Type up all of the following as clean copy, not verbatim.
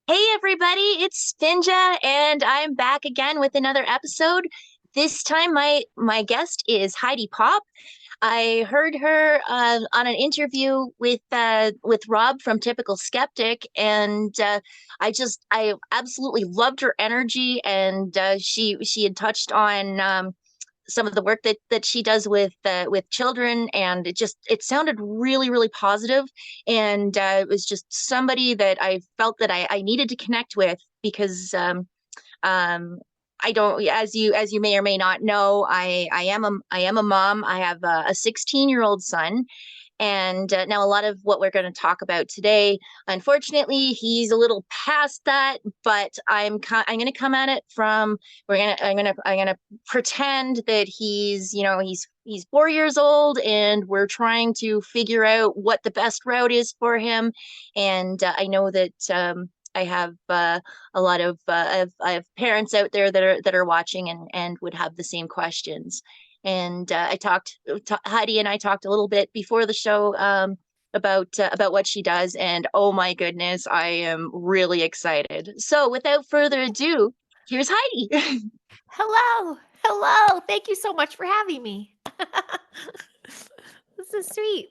Hey everybody, it's Spinja and I'm back again with another episode. This time my guest is Heidi Popp. I heard her on an interview with Rob from Typical Skeptic, and I absolutely loved her energy, and she had touched on some of the work that she does with children, and it sounded really positive, and it was just somebody that I felt that I needed to connect with because um I don't, as you may or may not know, I am a mom. I have a 16-year-old son, and now a lot of what we're going to talk about today, unfortunately, he's a little past that, but I'm going to come at it from we're going to I'm going to pretend that he's 4 years old, and we're trying to figure out what the best route is for him. And I know that I have a lot I have parents out there that are watching and would have the same questions. And Heidi and I talked a little bit before the show about what she does, and oh my goodness, I am really excited. So without further ado, here's Heidi. Hello. Hello. Thank you so much for having me. This is sweet.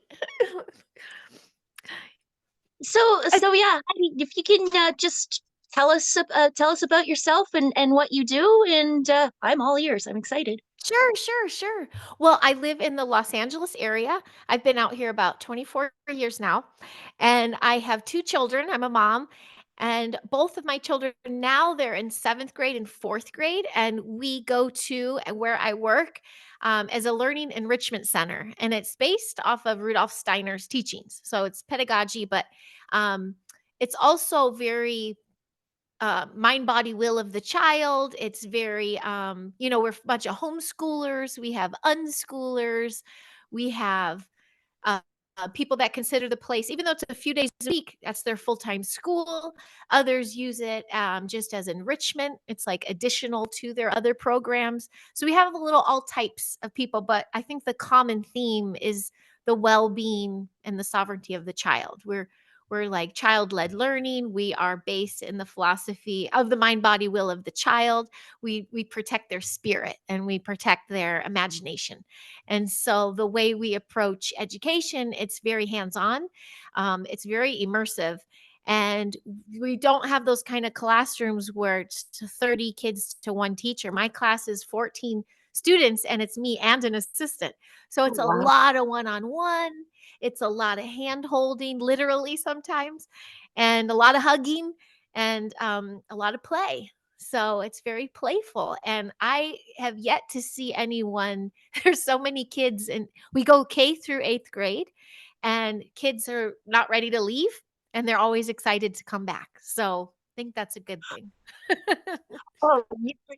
So yeah, Heidi, if you can just tell us about yourself and what you do, and I'm all ears. I'm excited. Sure. Well, I live in the Los Angeles area. I've been out here about 24 years now, and I have 2 children. I'm a mom, and both of my children now they're in 7th grade and 4th grade, and we go to where I work as a learning enrichment center, and it's based off of Rudolf Steiner's teachings. So it's pedagogy, but um, it's also very mind, body, will of the child. It's very, we're a bunch of homeschoolers. We have unschoolers. We have people that consider the place, even though it's a few days a week, that's their full time school. Others use it just as enrichment. It's like additional to their other programs. So we have a little all types of people, but I think the common theme is the well being and the sovereignty of the child. We're like child led learning. We are based in the philosophy of the mind, body, will of the child. We protect their spirit and we protect their imagination. And so the way we approach education, it's very hands on, it's very immersive. And we don't have those kind of classrooms where it's 30 kids to one teacher. My class is 14 students and it's me and an assistant. So Oh, it's a wow. lot of one on one. It's a lot of hand holding, literally sometimes, and a lot of hugging and a lot of play. So it's very playful. And I have yet to see anyone, there's so many kids, and we go K through 8th grade, and kids are not ready to leave, and they're always excited to come back. So I think that's a good thing. Oh,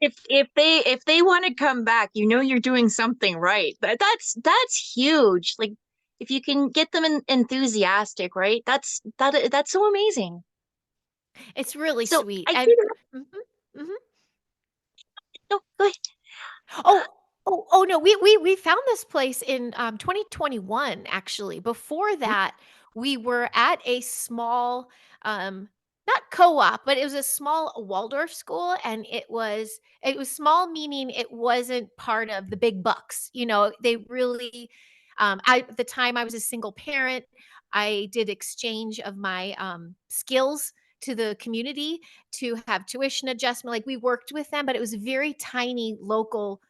if they want to come back, you're doing something right. That's huge. Like, if you can get them enthusiastic, right? That's so amazing. It's really So sweet. I And did. mhm, mhm. No, go ahead. Oh, oh no, we found this place in 2021 actually. Before that, we were at a small not co-op, but it was a small Waldorf school, and it was small, meaning it wasn't part of the big bucks. They really at the time I was a single parent. I did exchange of my skills to the community to have tuition adjustment. Like we worked with them, but it was a very tiny local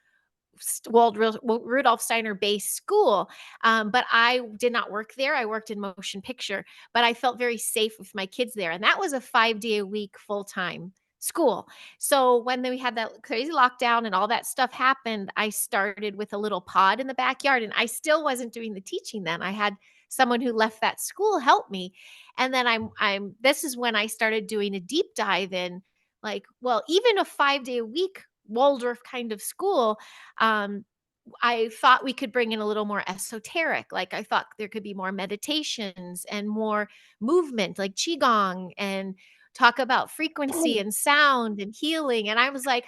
Rudolf Steiner based school. But I did not work there. I worked in motion picture, but I felt very safe with my kids there. And that was a 5 day a week full time school. So when we had that crazy lockdown and all that stuff happened, I started with a little pod in the backyard, and I still wasn't doing the teaching then. I had someone who left that school help me. And then this is when I started doing a deep dive in, like, well, even a 5 day a week Waldorf kind of school, um, I thought we could bring in a little more esoteric. Like I thought there could be more meditations and more movement, like qigong, and talk about frequency Oh, and sound and healing. And I was like,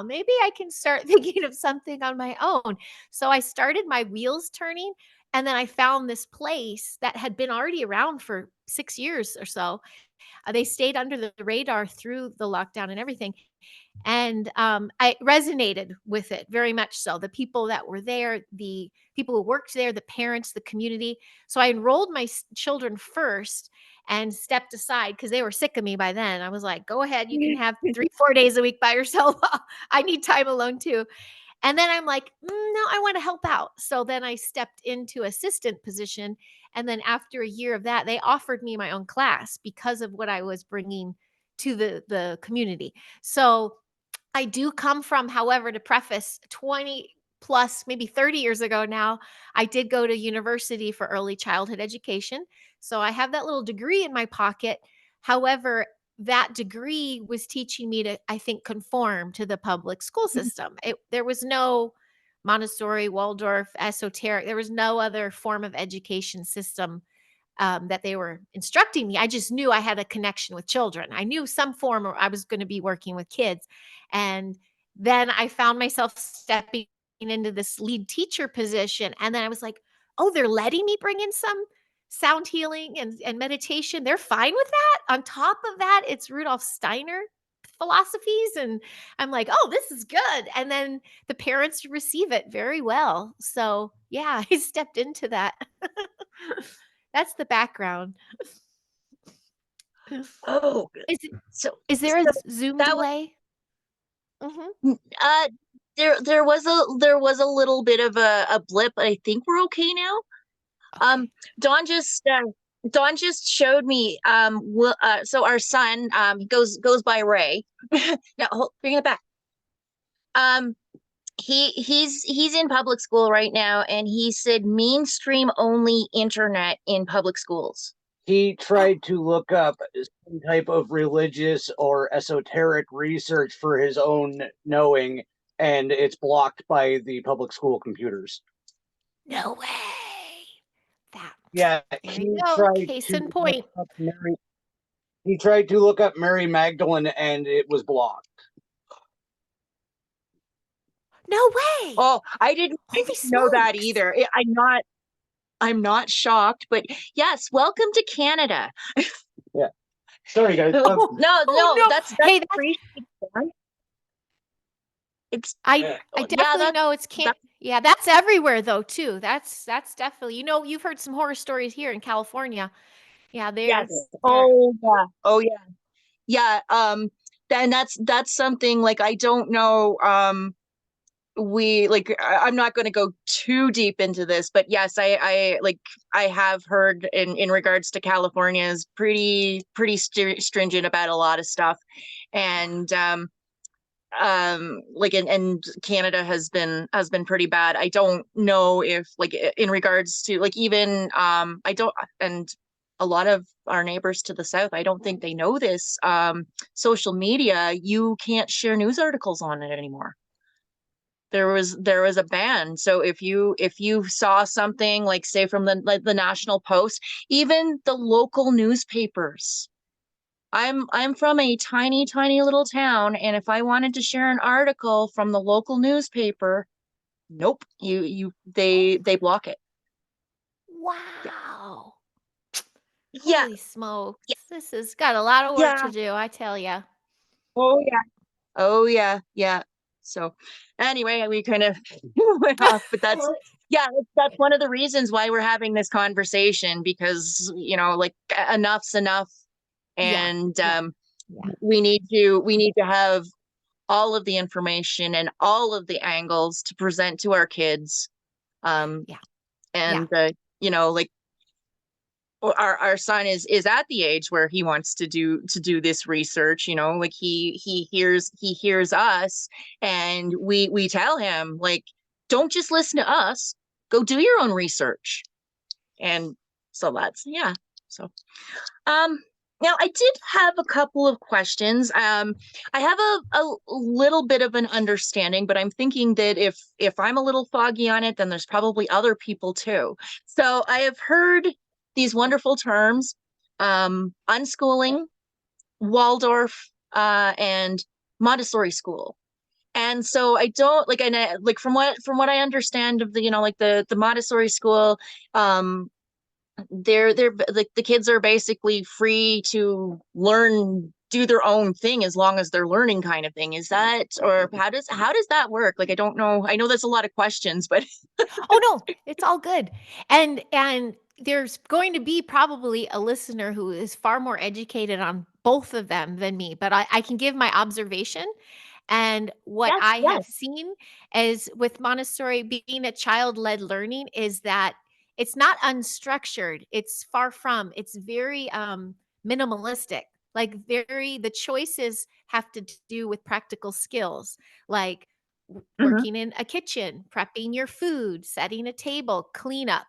maybe I can start thinking of something on my own. So I started my wheels turning, and then I found this place that had been already around for 6 years or so. They stayed under the radar through the lockdown and everything. And I resonated with it very much so. The people that were there, the people who worked there, the parents, the community. So I enrolled my children first and stepped aside because they were sick of me by then. I was like, go ahead, you can have 3, 4 days a week by yourself. I need time alone too. And then I'm like, no, I want to help out. So then I stepped into assistant position. And then after a year of that, they offered me my own class because of what I was bringing to the community. So I do come from, however, to preface, 20 plus, maybe 30 years ago now, I did go to university for early childhood education. So I have that little degree in my pocket. However, that degree was teaching me to, I think, conform to the public school system. There was no Montessori, Waldorf, esoteric. There was no other form of education system that they were instructing me. I just knew I had a connection with children. I knew some form or I was going to be working with kids. And then I found myself stepping into this lead teacher position. And then I was like, oh, they're letting me bring in some sound healing and meditation. They're fine with that. On top of that, it's Rudolf Steiner philosophies. And I'm like, oh, this is good. And then the parents receive it very well. So yeah, I stepped into that. That's the background. Oh, Is so is there a so Zoom that was delay? Mhm. uh there was a little bit of a blip, but I think we're okay now. Um, Okay. Dawn just showed me so our son goes by Ray. Yeah, bring it back. Um, he's in public school right now, and he said mainstream only internet in public schools. He Oh, tried to look up some type of religious or esoteric research for his own knowing, and it's blocked by the public school computers. no way. That Yeah, there you go. Case in point. He tried to look up Mary Magdalene, and it was blocked. No way. Oh, I didn't Holy know that smokes. either. I'm not shocked, but yes, welcome to Canada. Yeah. Sorry, guys. No, Oh, oh no, no. that's Hey, that's appreciated. It's I yeah, definitely know it's can't. that Yeah, that's everywhere though too. That's definitely. You've heard some horror stories here in California. Yeah, yes. they're Oh yeah. Oh yeah. Yeah. Then that's something like I don't know. We like I'm not going to go too deep into this, but yes, I like I have heard in regards to California is pretty stringent about a lot of stuff, and like and Canada has been pretty bad. I don't know if like in regards to like even I don't and a lot of our neighbors to the south, I don't think they know this. Social media, you can't share news articles on it anymore. There was a ban. So if you saw something like say from the National Post, even the local newspapers. I'm from a tiny little town, and if I wanted to share an article from the local newspaper, nope, they block it. Yeah. wow. Yeah. Holy smokes. This has got a lot of work Yeah. to do, I tell you. Oh yeah. Oh yeah. Yeah. So anyway, we kind of went off, but yeah, that's one of the reasons why we're having this conversation because, like enough's enough, Yeah. and Yeah. Yeah. we need to have all of the information and all of the angles to present to our kids. Um, Yeah. Yeah. and like our son is at the age where he wants to do this research. Like he hears us, and we tell him like, don't just listen to us, go do your own research. And so that's yeah. So um, now I did have a couple of questions. I have a little bit of an understanding, but I'm thinking that if I'm a little foggy on it, then there's probably other people too. So I have heard these wonderful terms, unschooling, Waldorf, and Montessori school. And so I don't like, and like from what I understand of the like the Montessori school, um they're like the kids are basically free to learn, do their own thing as long as they're learning, kind of thing. Is that, or how does that work? Like, I don't know. I know that's a lot of questions, but Oh no, it's all good. And there's going to be probably a listener who is far more educated on both of them than me, but I can give my observation. And what yes, I have yes. seen is with Montessori being a child-led learning is that it's not unstructured. It's far from. It's very minimalistic. Like very the choices have to do with practical skills like Hmm. working in a kitchen, prepping your food, setting a table, cleanup,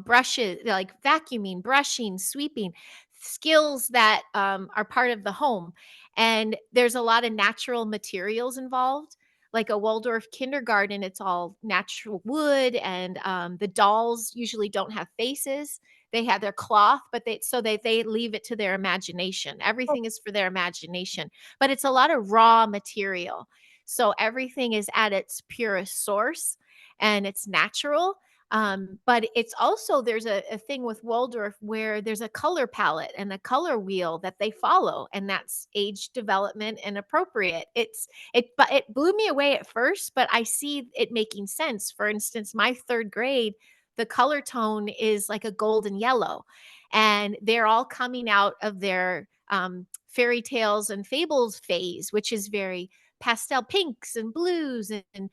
brushes, like vacuuming, brushing, sweeping, skills that are part of the home. And there's a lot of natural materials involved. Like a Waldorf kindergarten, it's all natural wood, and the dolls usually don't have faces. They have their cloth, but they leave it to their imagination. Everything is for their imagination, but it's a lot of raw material. So everything is at its purest source and it's natural. But it's also there's a thing with Waldorf where there's a color palette and a color wheel that they follow, and that's age development and appropriate. But it blew me away at first, but I see it making sense. For instance, my third grade, the color tone is like a golden yellow, and they're all coming out of their fairy tales and fables phase, which is very pastel pinks and blues and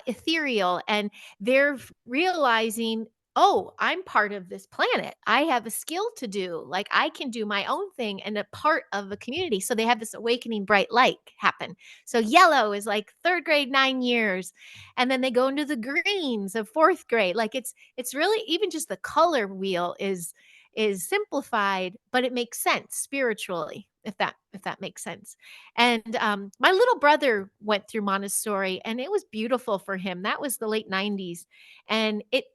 ethereal. And they're realizing, oh, I'm part of this planet. I have a skill to do. Like I can do my own thing and a part of a community. So they have this awakening bright light happen. So yellow is like third grade, 9 years. And then they go into the greens of fourth grade. Like it's really even just the color wheel is simplified, but it makes sense spiritually, if that makes sense. And my little brother went through Montessori, and it was beautiful for him. That was the late '90s, and it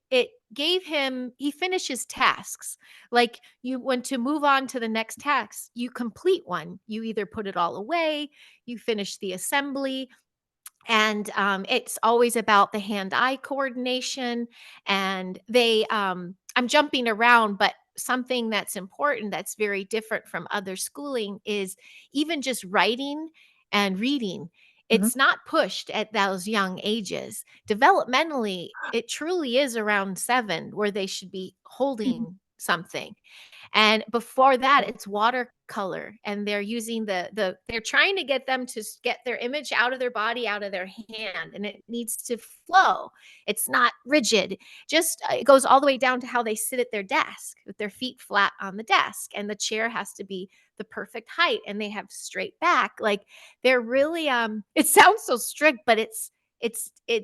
gave him he finished his tasks. Like you want to move on to the next task, you complete one. You either put it all away, you finish the assembly, and it's always about the hand-eye coordination. And I'm jumping around, but something that's important that's very different from other schooling is even just writing and reading. Hmm. It's not pushed at those young ages. Developmentally, it truly is around 7 where they should be holding something. And before that, it's watercolor, and they're using they're trying to get them to get their image out of their body, out of their hand, and it needs to flow. It's not rigid. Just it goes all the way down to how they sit at their desk with their feet flat on the desk, and the chair has to be the perfect height, and they have straight back. Like they're really it sounds so strict, but it's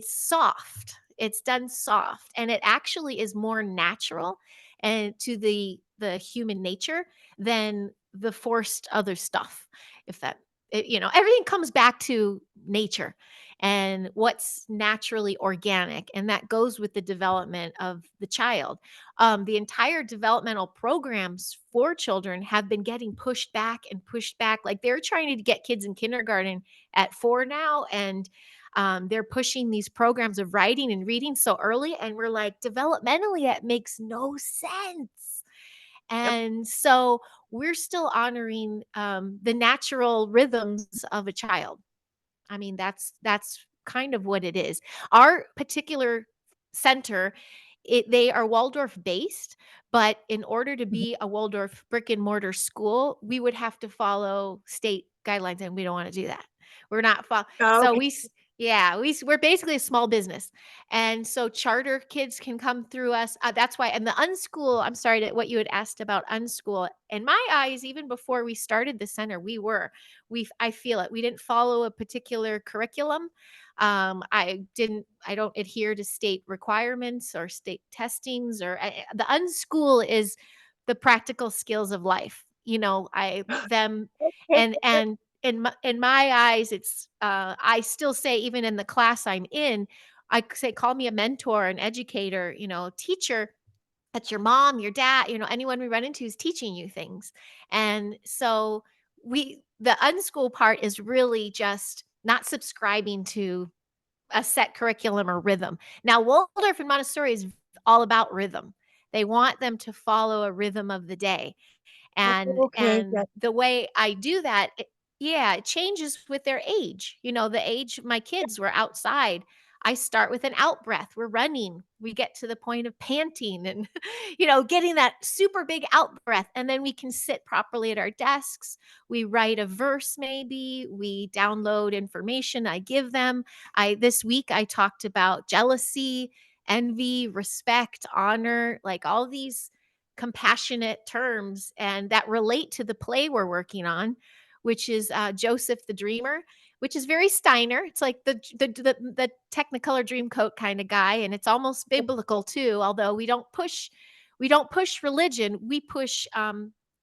soft. It's done soft, and it actually is more natural and to the human nature than the forced other stuff. If that everything comes back to nature and what's naturally organic, and that goes with the development of the child. The entire developmental programs for children have been getting pushed back and pushed back. Like they're trying to get kids in kindergarten at 4 now, and they're pushing these programs of writing and reading so early, and we're like, developmentally that makes no sense. Yep. And so we're still honoring the natural rhythms of a child. I mean, that's kind of what it is. Our particular center, they are Waldorf based, but in order to Mhm. be a Waldorf brick and mortar school, we would have to follow state guidelines, and we don't want to do that. We're not Oh, so okay. yeah, we're basically a small business, and so charter kids can come through us. That's why. And the unschool, I'm sorry to what you had asked about unschool. In my eyes, even before we started the center, I feel it. We didn't follow a particular curriculum. I don't adhere to state requirements or state testings the unschool is the practical skills of life. I them Okay. and in my eyes, it's I still say, even in the class I'm in, I say, call me a mentor, an educator, teacher. That's your mom, your dad, anyone we run into is teaching you things. And so the unschool part is really just not subscribing to a set curriculum or rhythm. Now, Waldorf and Montessori is all about rhythm. They want them to follow a rhythm of the day. And Okay, yeah. the way I do that, yeah, it changes with their age. You know, the age my kids were outside. I start with an out breath. We're running. We get to the point of panting and, getting that super big out breath. And then we can sit properly at our desks. We write a verse, maybe. We download information I give them. This week I talked about jealousy, envy, respect, honor, like all these compassionate terms and that relate to the play we're working on, which is Joseph the Dreamer, which is very Steiner. It's like the Technicolor Dreamcoat kind of guy, and it's almost biblical too. Although we don't push religion, we push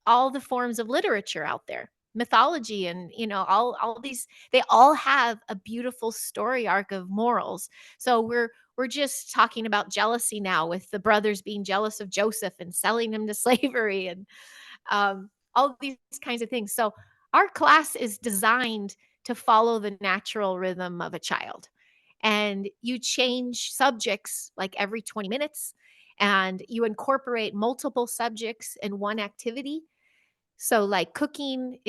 all the forms of literature out there, mythology, and all these. They all have a beautiful story arc of morals. So we're just talking about jealousy now, with the brothers being jealous of Joseph and selling him to slavery, and all these kinds of things. So our class is designed to follow the natural rhythm of a child. And you change subjects like every 20 minutes, and you incorporate multiple subjects in one activity. So like cooking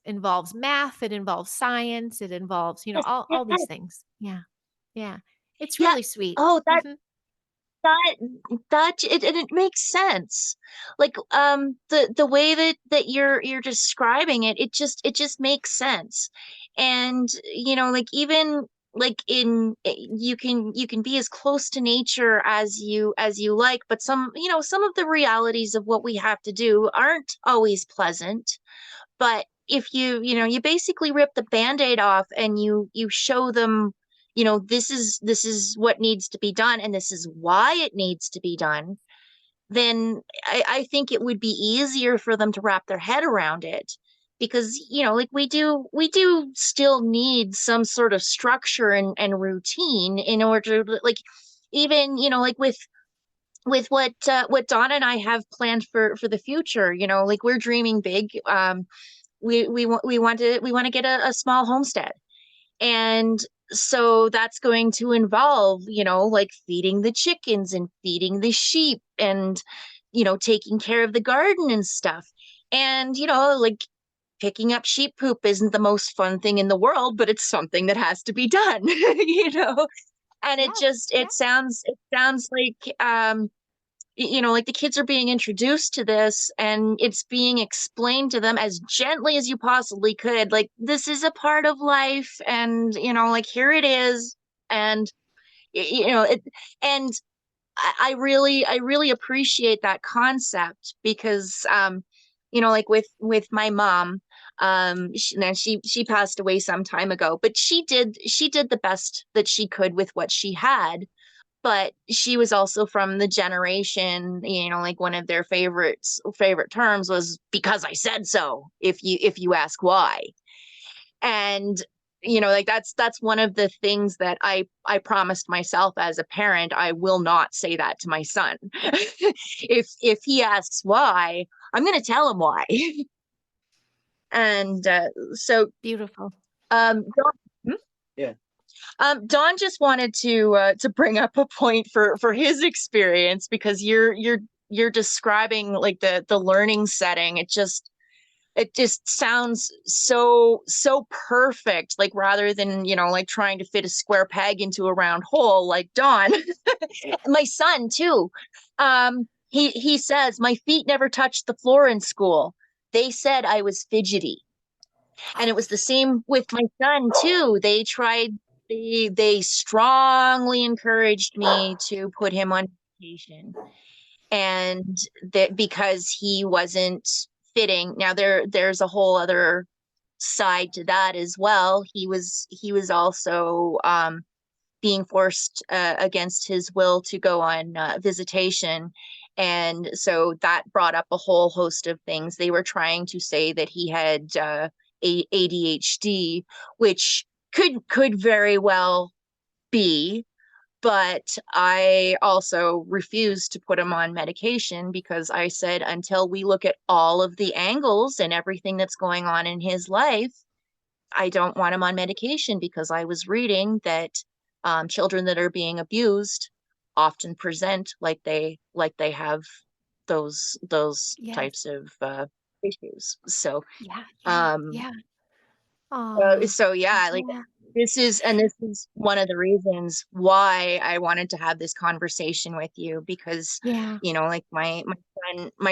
involves math, it involves science, it involves, Yes, all yes. these things. Yeah. Yeah. It's Yeah. really sweet. Oh, Mhm. that it makes sense. Like the way that you're describing it, it just makes sense. And like even like you can be as close to nature as you like, but some of the realities of what we have to do aren't always pleasant. But if you basically rip the band-aid off and you show them, this is what needs to be done and this is why it needs to be done, then I think it would be easier for them to wrap their head around it. Because like we do still need some sort of structure and routine in order to, like, even like with what Donna and I have planned for the future. Like, we're dreaming big. We want to get a small homestead, and so that's going to involve, like, feeding the chickens and feeding the sheep, and taking care of the garden and stuff. And like, picking up sheep poop isn't the most fun thing in the world, but it's something that has to be done. And it Yeah. just Yeah. it sounds like, like, the kids are being introduced to this and it's being explained to them as gently as you possibly could, like, this is a part of life, and like, here it is. And it, and I really appreciate that concept, because like, with my mom, she passed away some time ago, but she did the best that she could with what she had. But she was also from the generation, like, one of their favorite terms was, because I said so, if you ask why. And like, that's one of the things that I promised myself as a parent. I will not say that to my son. If he asks why, I'm going to tell him why. And so Beautiful. Dawn, Yeah. Dawn just wanted to bring up a point for his experience, because you're describing, like, the learning setting. It just sounds so perfect, like, rather than like, trying to fit a square peg into a round hole, like Dawn. My son too, he says, my feet never touched the floor in school. They said I was fidgety. And it was the same with my son too. They strongly encouraged me to put him on vacation, and that, because he wasn't fitting. Now, there's a whole other side to that as well. He was also being forced, against his will, to go on visitation. And so that brought up a whole host of things. They were trying to say that he had ADHD, which could very well be. But I also refused to put him on medication, because I said, until we look at all of the angles and everything that's going on in his life, I don't want him on medication, because I was reading that children that are being abused often present like they have those Yes. types of issues. So Yeah, yeah, um yeah. Oh, so yeah, like yeah, this is one of the reasons why I wanted to have this conversation with you, because yeah. you know, like my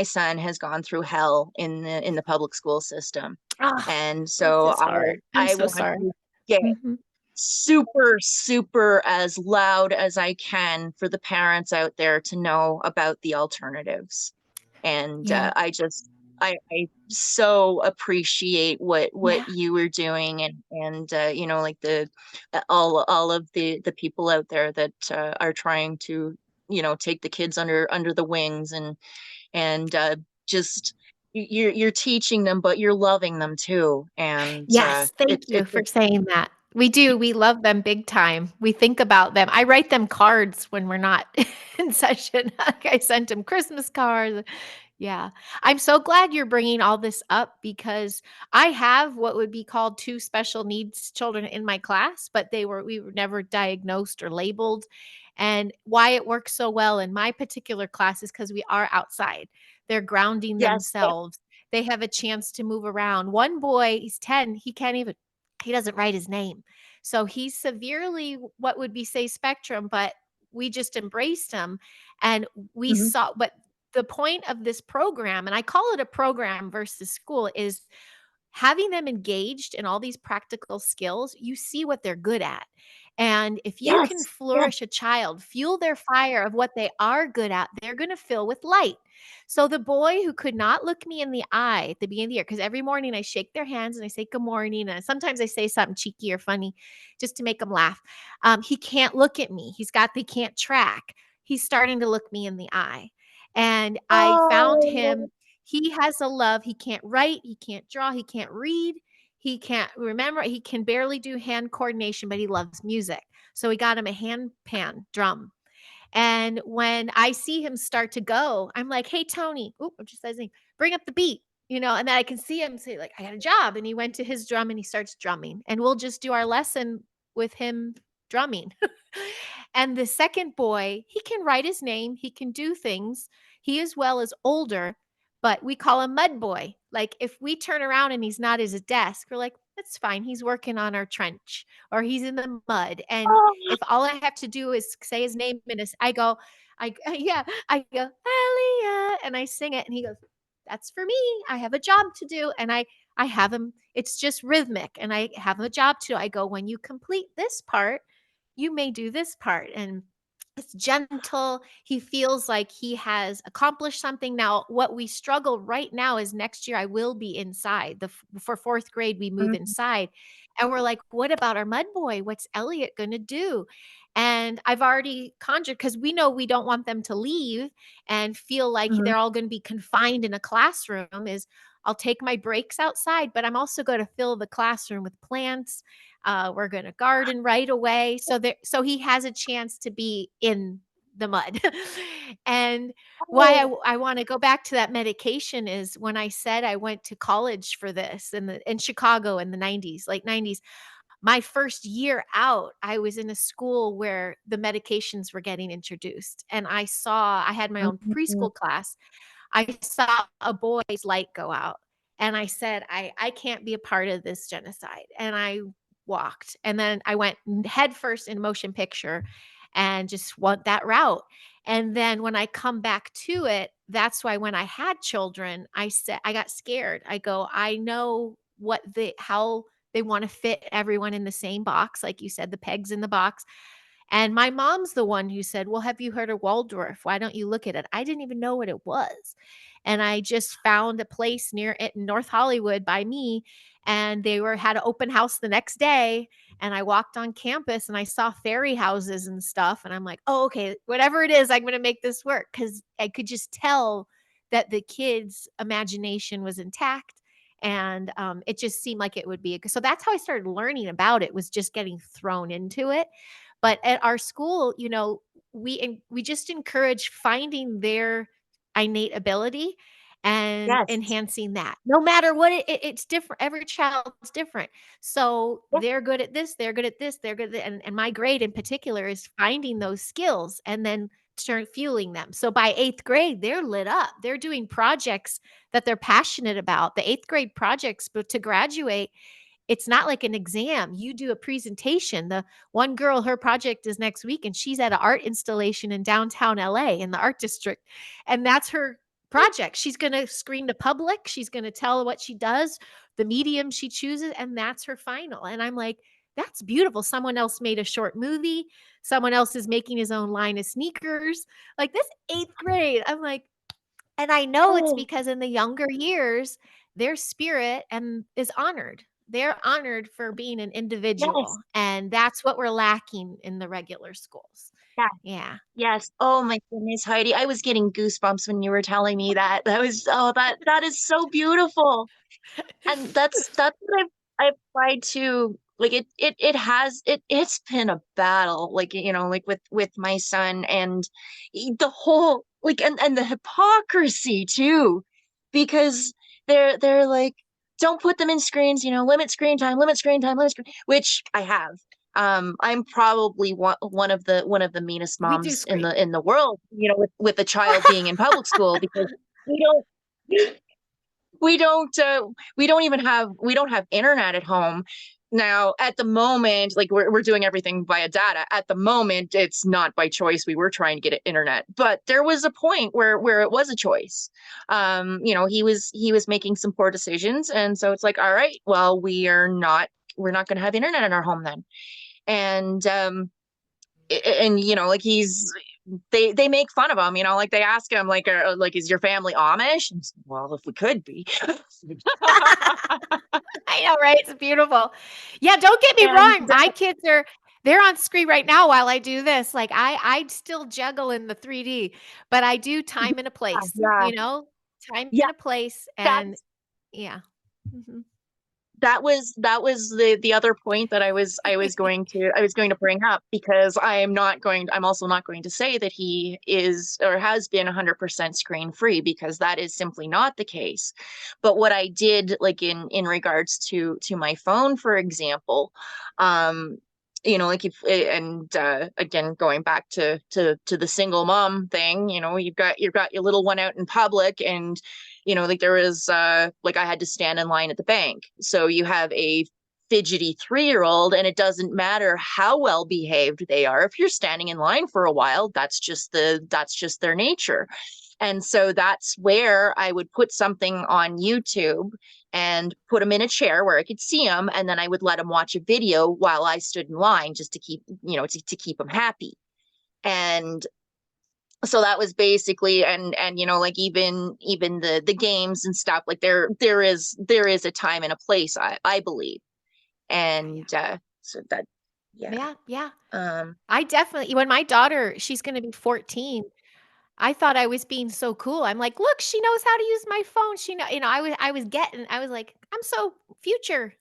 son has gone through hell in the public school system. Oh, And this so is hard. I'm I so want sorry. to get Mhm. super as loud as I can for the parents out there to know about the alternatives. And Yeah, I so appreciate what yeah, you were doing, and you know, like the all of the people out there that are trying to, you know, take the kids under the wings, and just you're teaching them, but you're loving them too. And yes, thank you it's for saying that. We do, we love them big time. We think about them. I write them cards when we're not in session. Like, I sent them Christmas cards. Yeah. I'm so glad you're bringing all this up because I have what would be called 2 special needs children in my class, but we were never diagnosed or labeled. And why it works so well in my particular class is because we are outside. They're grounding yes, themselves. They have a chance to move around. One boy, he's 10, he doesn't write his name. So he's severely what would be say spectrum, but we just embraced him and we mhm, saw but the point of this program, and I call it a program versus school, is having them engaged in all these practical skills. You see what they're good at. And if you can yes, yes, flourish a child, fuel their fire of what they are good at, they're going to fill with light. So the boy who could not look me in the eye at the beginning of the year, because every morning I shake their hands and I say good morning, and sometimes I say something cheeky or funny just to make them laugh. He can't look at me. He can't track. He's starting to look me in the eye. And I found oh, him, he has a love. He can't write, he can't draw, he can't read, he can't remember, he can barely do hand coordination, but he loves music. So we got him a handpan drum. And when I see him start to go, I'm like, "Hey, Tony," oop, I'm just saying, "bring up the beat." And then I can see him say, like, "I got a job." And he went to his drum and he starts drumming. And we'll just do our lesson with him drumming. And the second boy, he can write his name, he can do things. He as well is older, but we call him Mud Boy. Like if we turn around and he's not at his desk, we're like, that's fine. He's working on our trench or he's in the mud. And oh, if all I have to do is say his name and yeah, I go, Elia, and I sing it. And he goes, that's for me. I have a job to do. And I have him, it's just rhythmic. And I have a job to do. I go, when you complete this part, you may do this part. And it's gentle. He feels like he has accomplished something. Now, what we struggle right now is next year I will be inside. For fourth grade, we move mhm, inside. And we're like, what about our mud boy? What's Elliot going to do? And I've already conjured because we know we don't want them to leave and feel like mhm. they're all going to be confined in a classroom. Is I'll take my breaks outside, but I'm also going to fill the classroom with plants. We're going to garden right away, so he has a chance to be in the mud. And why Oh, I want to go back to that medication is when I said I went to college for this in Chicago in the 90s, late 90s. My first year out, I was in a school where the medications were getting introduced, and I had my own mhm. preschool class. I saw a boy's light go out and I said, I can't be a part of this genocide. And I walked and then I went headfirst in motion picture and just went that route. And then when I come back to it, that's why when I had children, I said, I got scared. I go, I know how they want to fit everyone in the same box. Like you said, the pegs in the box. And my mom's the one who said, well, have you heard of Waldorf? Why don't you look at it? I didn't even know what it was. And I just found a place near it in North Hollywood by me. And had an open house the next day. And I walked on campus and I saw fairy houses and stuff. And I'm like, oh, okay, whatever it is, I'm going to make this work. Cause I could just tell that the kids' imagination was intact. And it just seemed like it would be so that's how I started learning about it, was just getting thrown into it. But at our school, we just encourage finding their innate ability and Yes. enhancing that. No matter what it's different. Every child's different. So Yeah. they're good at this, they're good at this, they're good at, and my grade in particular is finding those skills and then start fueling them. So by 8th grade, they're lit up. They're doing projects that they're passionate about. The 8th grade projects, but to graduate, it's not like an exam. You do a presentation. The one girl, her project is next week, and she's at an art installation in downtown LA in the art district. And that's her project. She's going to screen to public. She's going to tell what she does, the medium she chooses, and that's her final. And I'm like, that's beautiful. Someone else made a short movie. Someone else is making his own line of sneakers. Like this 8th grade. I'm like, and I know it's Oh, because in the younger years, their spirit and is honored. They're honored for being an yes. individual, and that's what we're lacking in the regular schools. Yeah. Yeah. Yes. Oh my goodness, Heidi. I was getting goosebumps when you were telling me that. That was, oh, that is so beautiful. And that's what I've tried to, like, it's been a battle, like, like with my son, and the whole, like, and the hypocrisy too, because they're like, don't put them in screens, limit screen time, limit screen time, limit screen, which I have. I'm probably one of the meanest We do moms in screen. the world, with a child being in public school, because we don't we don't have internet at home now. At the moment, like, we're doing everything via data. At the moment, it's not by choice. We were trying to get internet, but there was a point where it was a choice. He was making some poor decisions, and so it's like, all right, well, we're not going to have internet in our home then. And like, they make fun of him, like, they ask him, like, is your family Amish? And well, if we could be. I know, right? It's beautiful. Yeah, don't get me And wrong. My kids they're on screen right now while I do this. Like I still juggle in the 3D, but I do time and a place, yeah, time yeah, and a place, and that's yeah. Mhm. that was the other point that I was going to bring up, because I'm also not going to say that he is or has been 100% screen free, because that is simply not the case. But what I did, like, in regards to my phone, for example, um like, if and again, going back to the single mom thing, you've got your little one out in public, and like, there was like, I had to stand in line at the bank. So you have a fidgety 3-year-old, and it doesn't matter how well behaved they are. If you're standing in line for a while, that's just their nature. And so that's where I would put something on YouTube and put him in a chair where I could see him, and then I would let him watch a video while I stood in line, just to keep him happy. And so that was basically, and like, even the games and stuff, like, there is a time and a place, I believe. Yeah. And so that, yeah. Yeah, yeah. um I definitely when my daughter, she's gonna be 14, I thought I was being so cool. I'm like, "Look, she knows how to use my phone. She know," I was like, "I'm so future."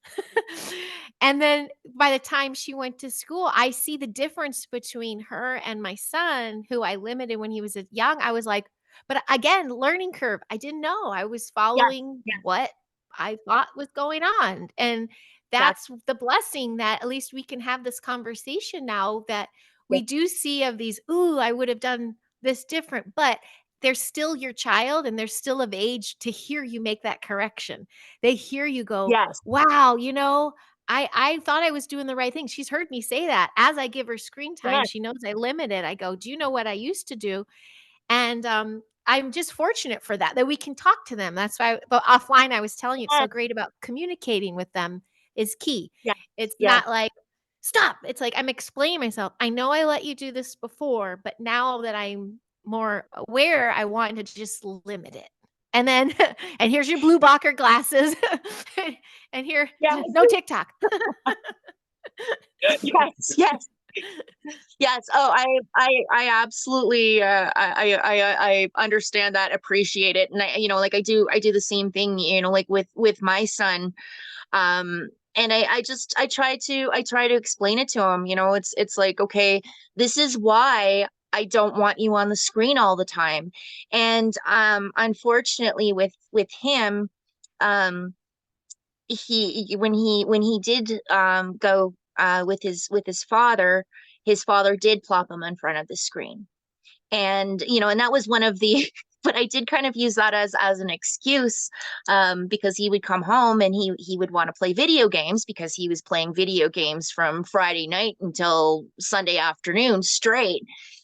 And then by the time she went to school, I see the difference between her and my son, who I limited when he was young. I was like, but again, learning curve. I didn't know. I was yeah, following yeah, what I thought was going on. And that's, that's the blessing that at least we can have this conversation now that yeah, we do see of these, ooh, I would have done this different, but they're still your child and they're still of age to hear you make that correction. They hear you go, yes, wow, I thought I was doing the right thing. She's heard me say that as I give her screen time. yes, She knows I limit it. I go, do you know what I used to do? And I'm just fortunate for that we can talk to them. That's why, but offline, I was telling you, it's so yes, great about communicating with them is key. yes, It's yes, not like, stop. It's like I'm explaining myself. I know I let you do this before, but now that I'm more aware, I want to just limit it. And then, and here's your blue blocker glasses. And here, yes, no TikTok. yes, yes, yes. Oh, I absolutely, I understand that, appreciate it. And like, I do the same thing, like, with my son. And I try to explain it to him. It's like, okay, this is why I don't want you on the screen all the time. And unfortunately with him, um when he did go with his father did plop him in front of the screen. And and that was one of the but I did kind of use that as an excuse, because he would come home and he would want to play video games, because he was playing video games from Friday night until Sunday afternoon straight.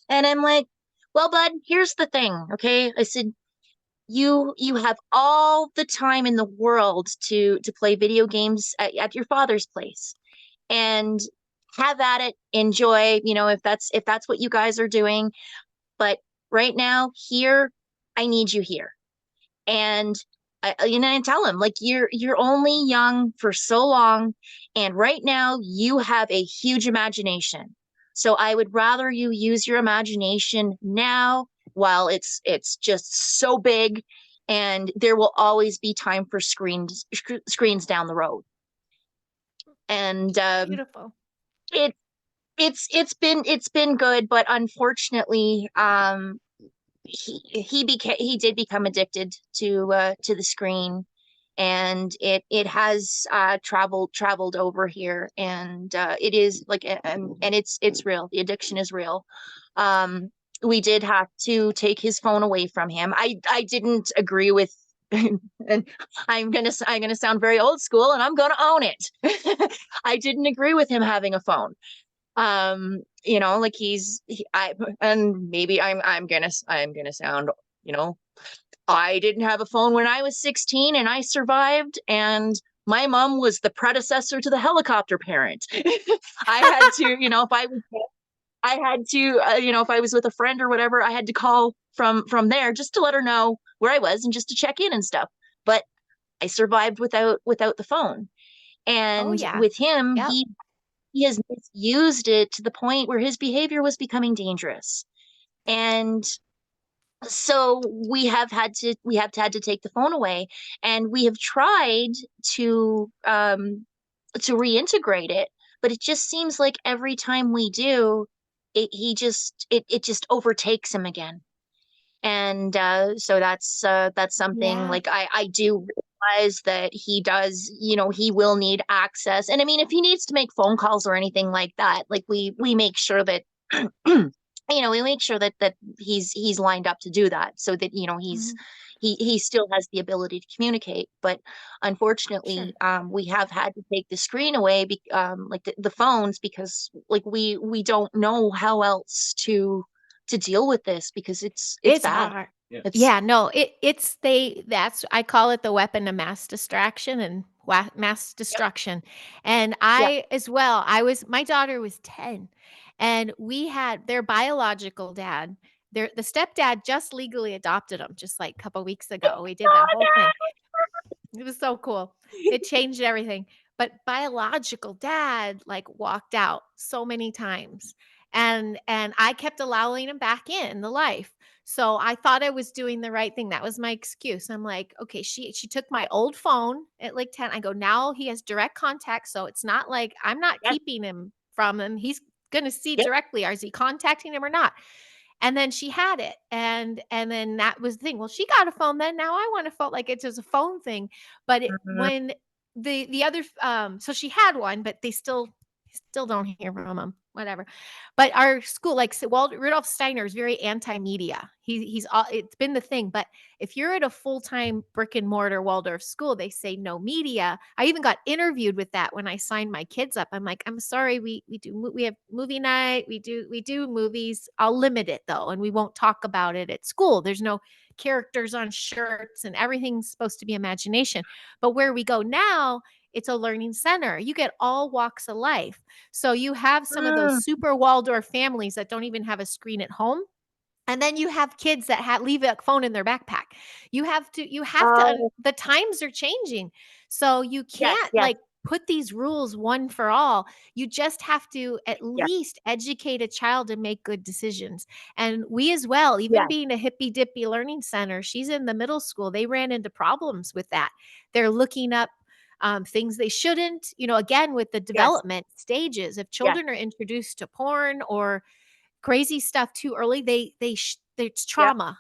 And I'm like, well, bud, here's the thing, okay? I said, you have all the time in the world to play video games at your father's place, and have at it, enjoy, if that's what you guys are doing. But right now, here, I need you here. And I tell him, like, you're only young for so long, and right now you have a huge imagination. So I would rather you use your imagination now while it's just so big, and there will always be time for screens down the road. And Beautiful. it it's been good, but unfortunately, he did become addicted to the screen, and it has traveled over here, and it is like, and it's real. The addiction is real. um we did have to take his phone away from him. I didn't agree with and I'm gonna sound very old school, and I'm gonna own it. I didn't agree with him having a phone. Like I and maybe I'm gonna sound, you know I didn't have a phone when I was 16, and I survived, and my mom was the predecessor to the helicopter parent. I had to, if I was with a friend or whatever, I had to call from there just to let her know where I was and just to check in and stuff. But I survived without the phone. Oh And yeah. with him, Yep. he has misused it to the point where his behavior was becoming dangerous. And so we have had to take the phone away, and we have tried to reintegrate it, but it just seems like every time we do, it just overtakes him again. And so that's something, Yeah. like, I do realize that he does, he will need access. And I mean, if he needs to make phone calls or anything like that, like, we make sure that we make sure that he's lined up to do that, so that Mhm. he still has the ability to communicate. But Sure. unfortunately, we have had to take the screen away, like the phones, because, like, we don't know how else to deal with this, because it's It's bad. hard. Yeah. It's Yeah, no, it's they that's I call it the weapon of mass distraction and mass Yep. destruction. And Yeah. I as well, my daughter was 10, and we had their biological dad. The stepdad just legally adopted him just like a couple weeks ago. We did that whole thing. It was so cool. It changed everything. But biological dad like walked out so many times. And I kept allowing him back in the life. So I thought I was doing the right thing. That was my excuse. I'm like, okay, she took my old phone at like 10. I go, now he has direct contact. So it's not like I'm not Yes. keeping him from him. He's gonna see Yep. directly, is he contacting him or not? And then she had it, and then that was the thing. Well, she got a phone then, now I want a phone, like, it's just a phone thing. But it Mhm. when the other so she had one, but they still don't hear from them, whatever. But our school, like, so Rudolph Steiner is very anti-media. He's all it's been the thing. But if you're at a full-time brick and mortar Waldorf school, they say no media. I even got interviewed with that when I signed my kids up. I'm like, I'm sorry, we have movie night, we do movies. I'll limit it though, and we won't talk about it at school. There's no characters on shirts, and everything's supposed to be imagination. But where we go now, it's a learning center. You get all walks of life. So you have some of those Mm. super Waldorf families that don't even have a screen at home. And then you have kids that leave a phone in their backpack. Oh, The times are changing. So you yes, can't yes, like put these rules one for all. You just have to at yes, least educate a child to make good decisions. And we as well, even yes, being a hippy dippy learning center, she's in the middle school. They ran into problems with that. They're looking up things they shouldn't, again, with the yes, development stages. If yes. children are introduced to porn or crazy stuff too early, it's Yep. trauma.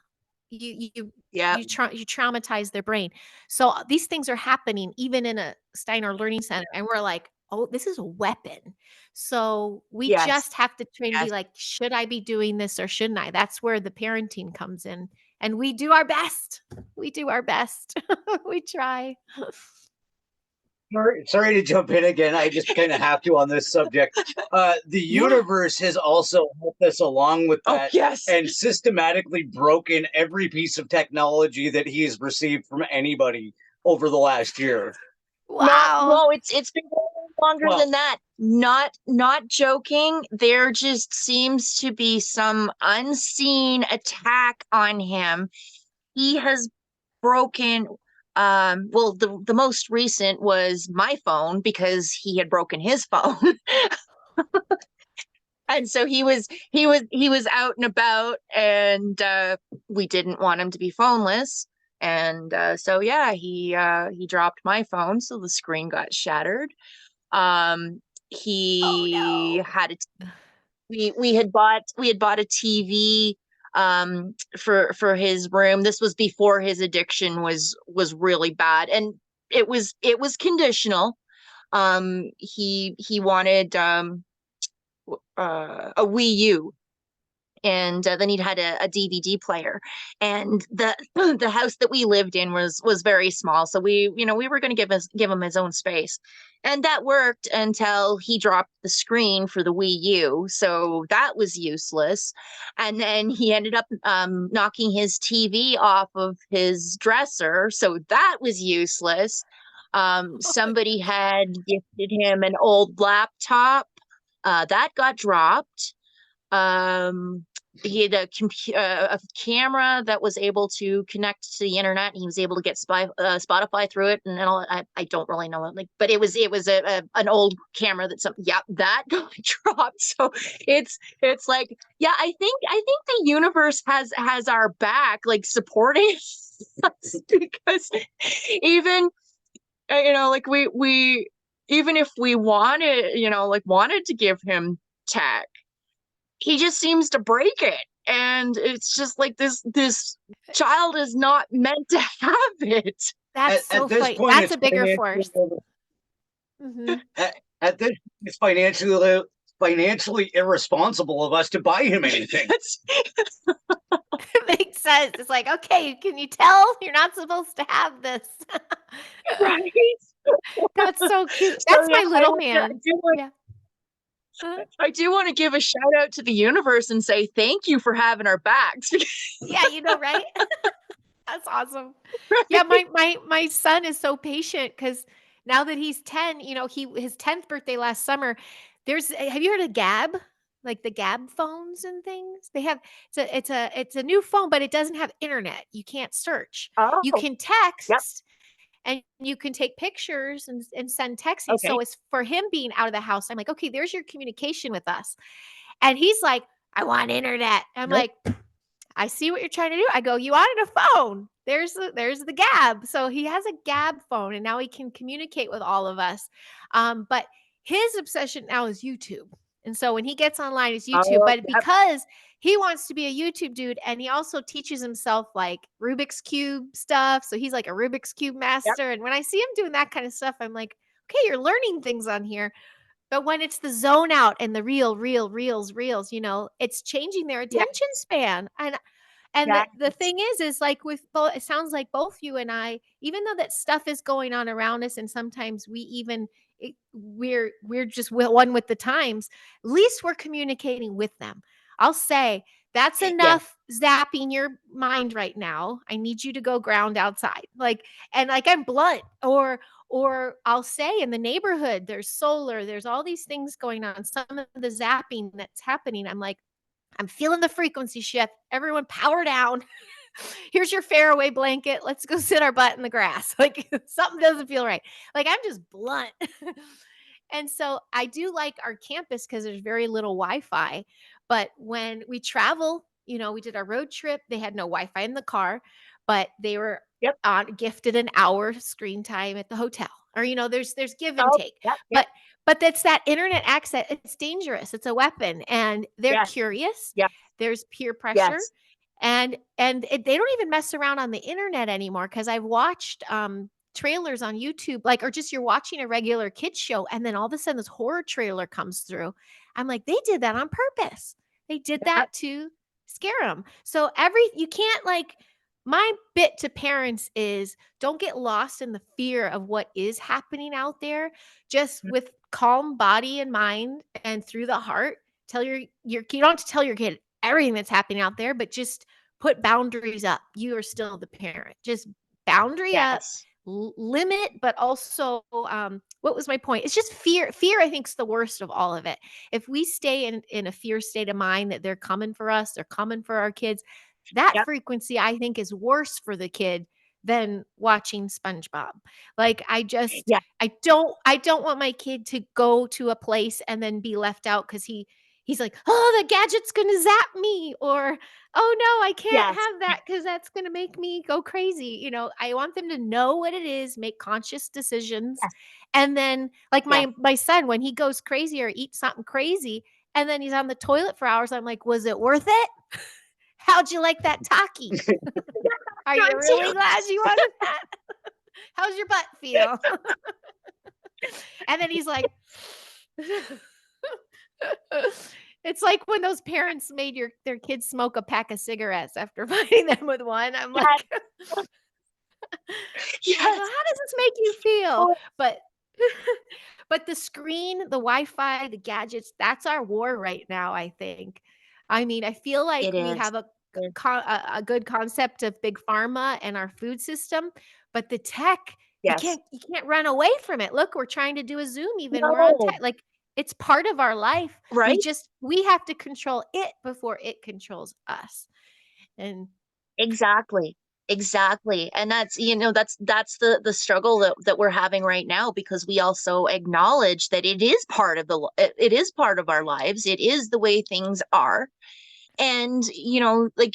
You you Yep. you traumatize their brain. So these things are happening even in a Steiner Learning Center, and we're like, oh, this is a weapon. So we Yes. just have to train and be Yes. like, should I be doing this or shouldn't I? That's where the parenting comes in, and we do our best. We do our best. We try. Sorry to jump in again. I just kind of have to on this subject. The Yeah. universe has also helped us along with Oh, that yes. and systematically broken every piece of technology that he's received from anybody over the last year. Wow. It's been longer Well- than that. Not joking. There just seems to be some unseen attack on him. He has broken well, the most recent was my phone because he had broken his phone. And so he was out and about, and we didn't want him to be phoneless. And so yeah, he dropped my phone, so the screen got shattered. Um, Oh he no. had we had bought a TV for his room. This was before his addiction was really bad, and it was conditional. He wanted a Wii U, and then he'd had a DVD player, and the the house that we lived in was very small, so we were going to give him his own space, and that worked until he dropped the screen for the Wii U, so that was useless, and then he ended up knocking his TV off of his dresser, so that was useless. Somebody had gifted him an old laptop that got dropped. um he had a camera that was able to connect to the internet, and he was able to get Spotify through it, and all. I don't really know it, like, but it was an old camera that got dropped. So it's like, yeah, I think the universe has our back, like supporting us, because even like we even if we wanted to give him tech, he just seems to break it, and it's just like this child is not meant to have it. That's so At this funny. point, That's it's a bigger force. Mm-hmm. at this, it's financially irresponsible of us to buy him anything. Makes sense. It's like, okay, can you tell you're not supposed to have this? Right. That's so cute. So That's yeah, my little man. Yeah. Uh, I do want to give a shout out to the universe and say thank you for having our backs. yeah, right? That's awesome. Yeah, my son is so patient because now that he's 10, his 10th birthday last summer, have you heard of Gab? Like the Gab phones and things? They have it's a new phone, but it doesn't have internet. You can't search. You Oh, can yep. text and you can take pictures and send texting. Okay. So it's for him being out of the house. I'm like, okay, there's your communication with us. And he's like, I want internet. I'm Nope. like, I see what you're trying to do. I go, you wanted a phone. There's the Gab. So he has a Gab phone, and now he can communicate with all of us. But his obsession now is YouTube. And so when he gets online, it's YouTube. Oh, But yep. because he wants to be a YouTube dude, and he also teaches himself like Rubik's Cube stuff. So he's like a Rubik's Cube Yep. master. And when I see him doing that kind of stuff, I'm like, okay, you're learning things on here. But when it's the zone out and the reels, it's changing their Yeah. attention span. And Yeah. the thing is like with both, it sounds like both you and I, even though that stuff is going on around us, and sometimes we're just one with the times, at least we're communicating with them. I'll say that's Yeah. enough zapping your mind right now. I need you to go ground outside. Like I'm blunt, or I'll say in the neighborhood, there's solar, there's all these things going on. Some of the zapping that's happening, I'm like, I'm feeling the frequency shift. Everyone power down. Here's your fairway blanket. Let's go sit our butt in the grass. Like something doesn't feel right. Like I'm just blunt. And so I do like our campus because there's very little Wi-Fi. But when we travel, we did our road trip. They had no Wi-Fi in the car, but they were Yep. gifted an hour screen time at the hotel. or, there's give and Oh, take. yep, yep, But that's that internet access. It's dangerous. It's a weapon, and they're yes, curious. yes, There's peer pressure, yes, they don't even mess around on the internet anymore. Because I've watched trailers on YouTube, like, or just you're watching a regular kids show, and then all of a sudden this horror trailer comes through. I'm like, they did that on purpose. They did yep, that to scare them. So you can't, like, my bit to parents is, don't get lost in the fear of what is happening out there. Just with calm body and mind and through the heart, tell you don't have to tell your kid everything that's happening out there, but just put boundaries up. You are still the parent. Just boundary up, yes, limit, but also, what was my point? It's just fear. Fear, I think, is the worst of all of it. If we stay in a fear state of mind that they're coming for us, they're coming for our kids, that yep, frequency, I think, is worse for the kid than watching SpongeBob. Like, yeah, I don't want my kid to go to a place and then be left out because he's like, oh, the gadget's gonna zap me, or oh no, I can't yes, have that because that's gonna make me go crazy. I want them to know what it is, make conscious decisions. yes, And then, like, yes. my son, when he goes crazy or eats something crazy, and then he's on the toilet for hours, I'm like, was it worth it? How'd you like that Taki? Are you Trying to- really glad you wanted that? How's your butt feel? And then he's like, it's like when those parents made their kids smoke a pack of cigarettes after fighting them with one. I'm Yes, like, well, yes. how does this make you feel? Oh, But but the screen, the Wi-Fi, the gadgets, that's our war right now, I think. I mean, I feel like it we is. have a good concept of big pharma and our food system, but the tech, Yes. you can't run away from it. Look, we're trying to do a Zoom even. We're on No, tech. Like, it's part of our life. right? We have to control it before it controls us. And Exactly. Exactly. And that's, that's the struggle that we're having right now, because we also acknowledge that it is part of it is part of our lives. It is the way things are. And, like,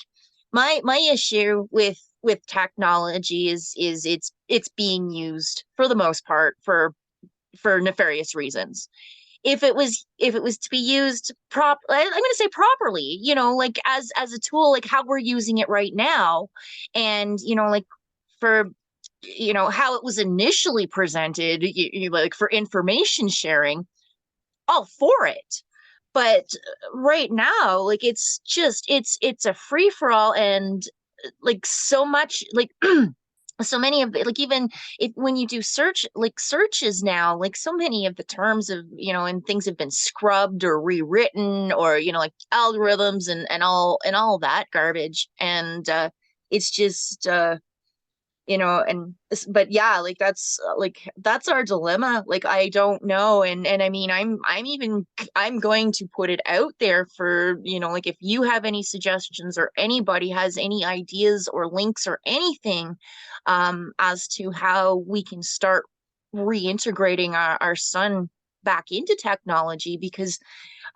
my issue with technology is it's being used for the most part for nefarious reasons. If it was to be used I'm going to say properly, like as a tool, like how we're using it right now, and like for how it was initially presented, like for information sharing, all for it. But right now, like, it's a free for all, and like so much, like so many of the, like, even if when you do searches now, like so many of the terms of, and things have been scrubbed or rewritten, or like algorithms and all that garbage. And it's just and but yeah, like that's our dilemma. Like, I don't know. And I mean, I'm going to put it out there for, like, if you have any suggestions, or anybody has any ideas or links or anything, as to how we can start reintegrating our son back into technology. Because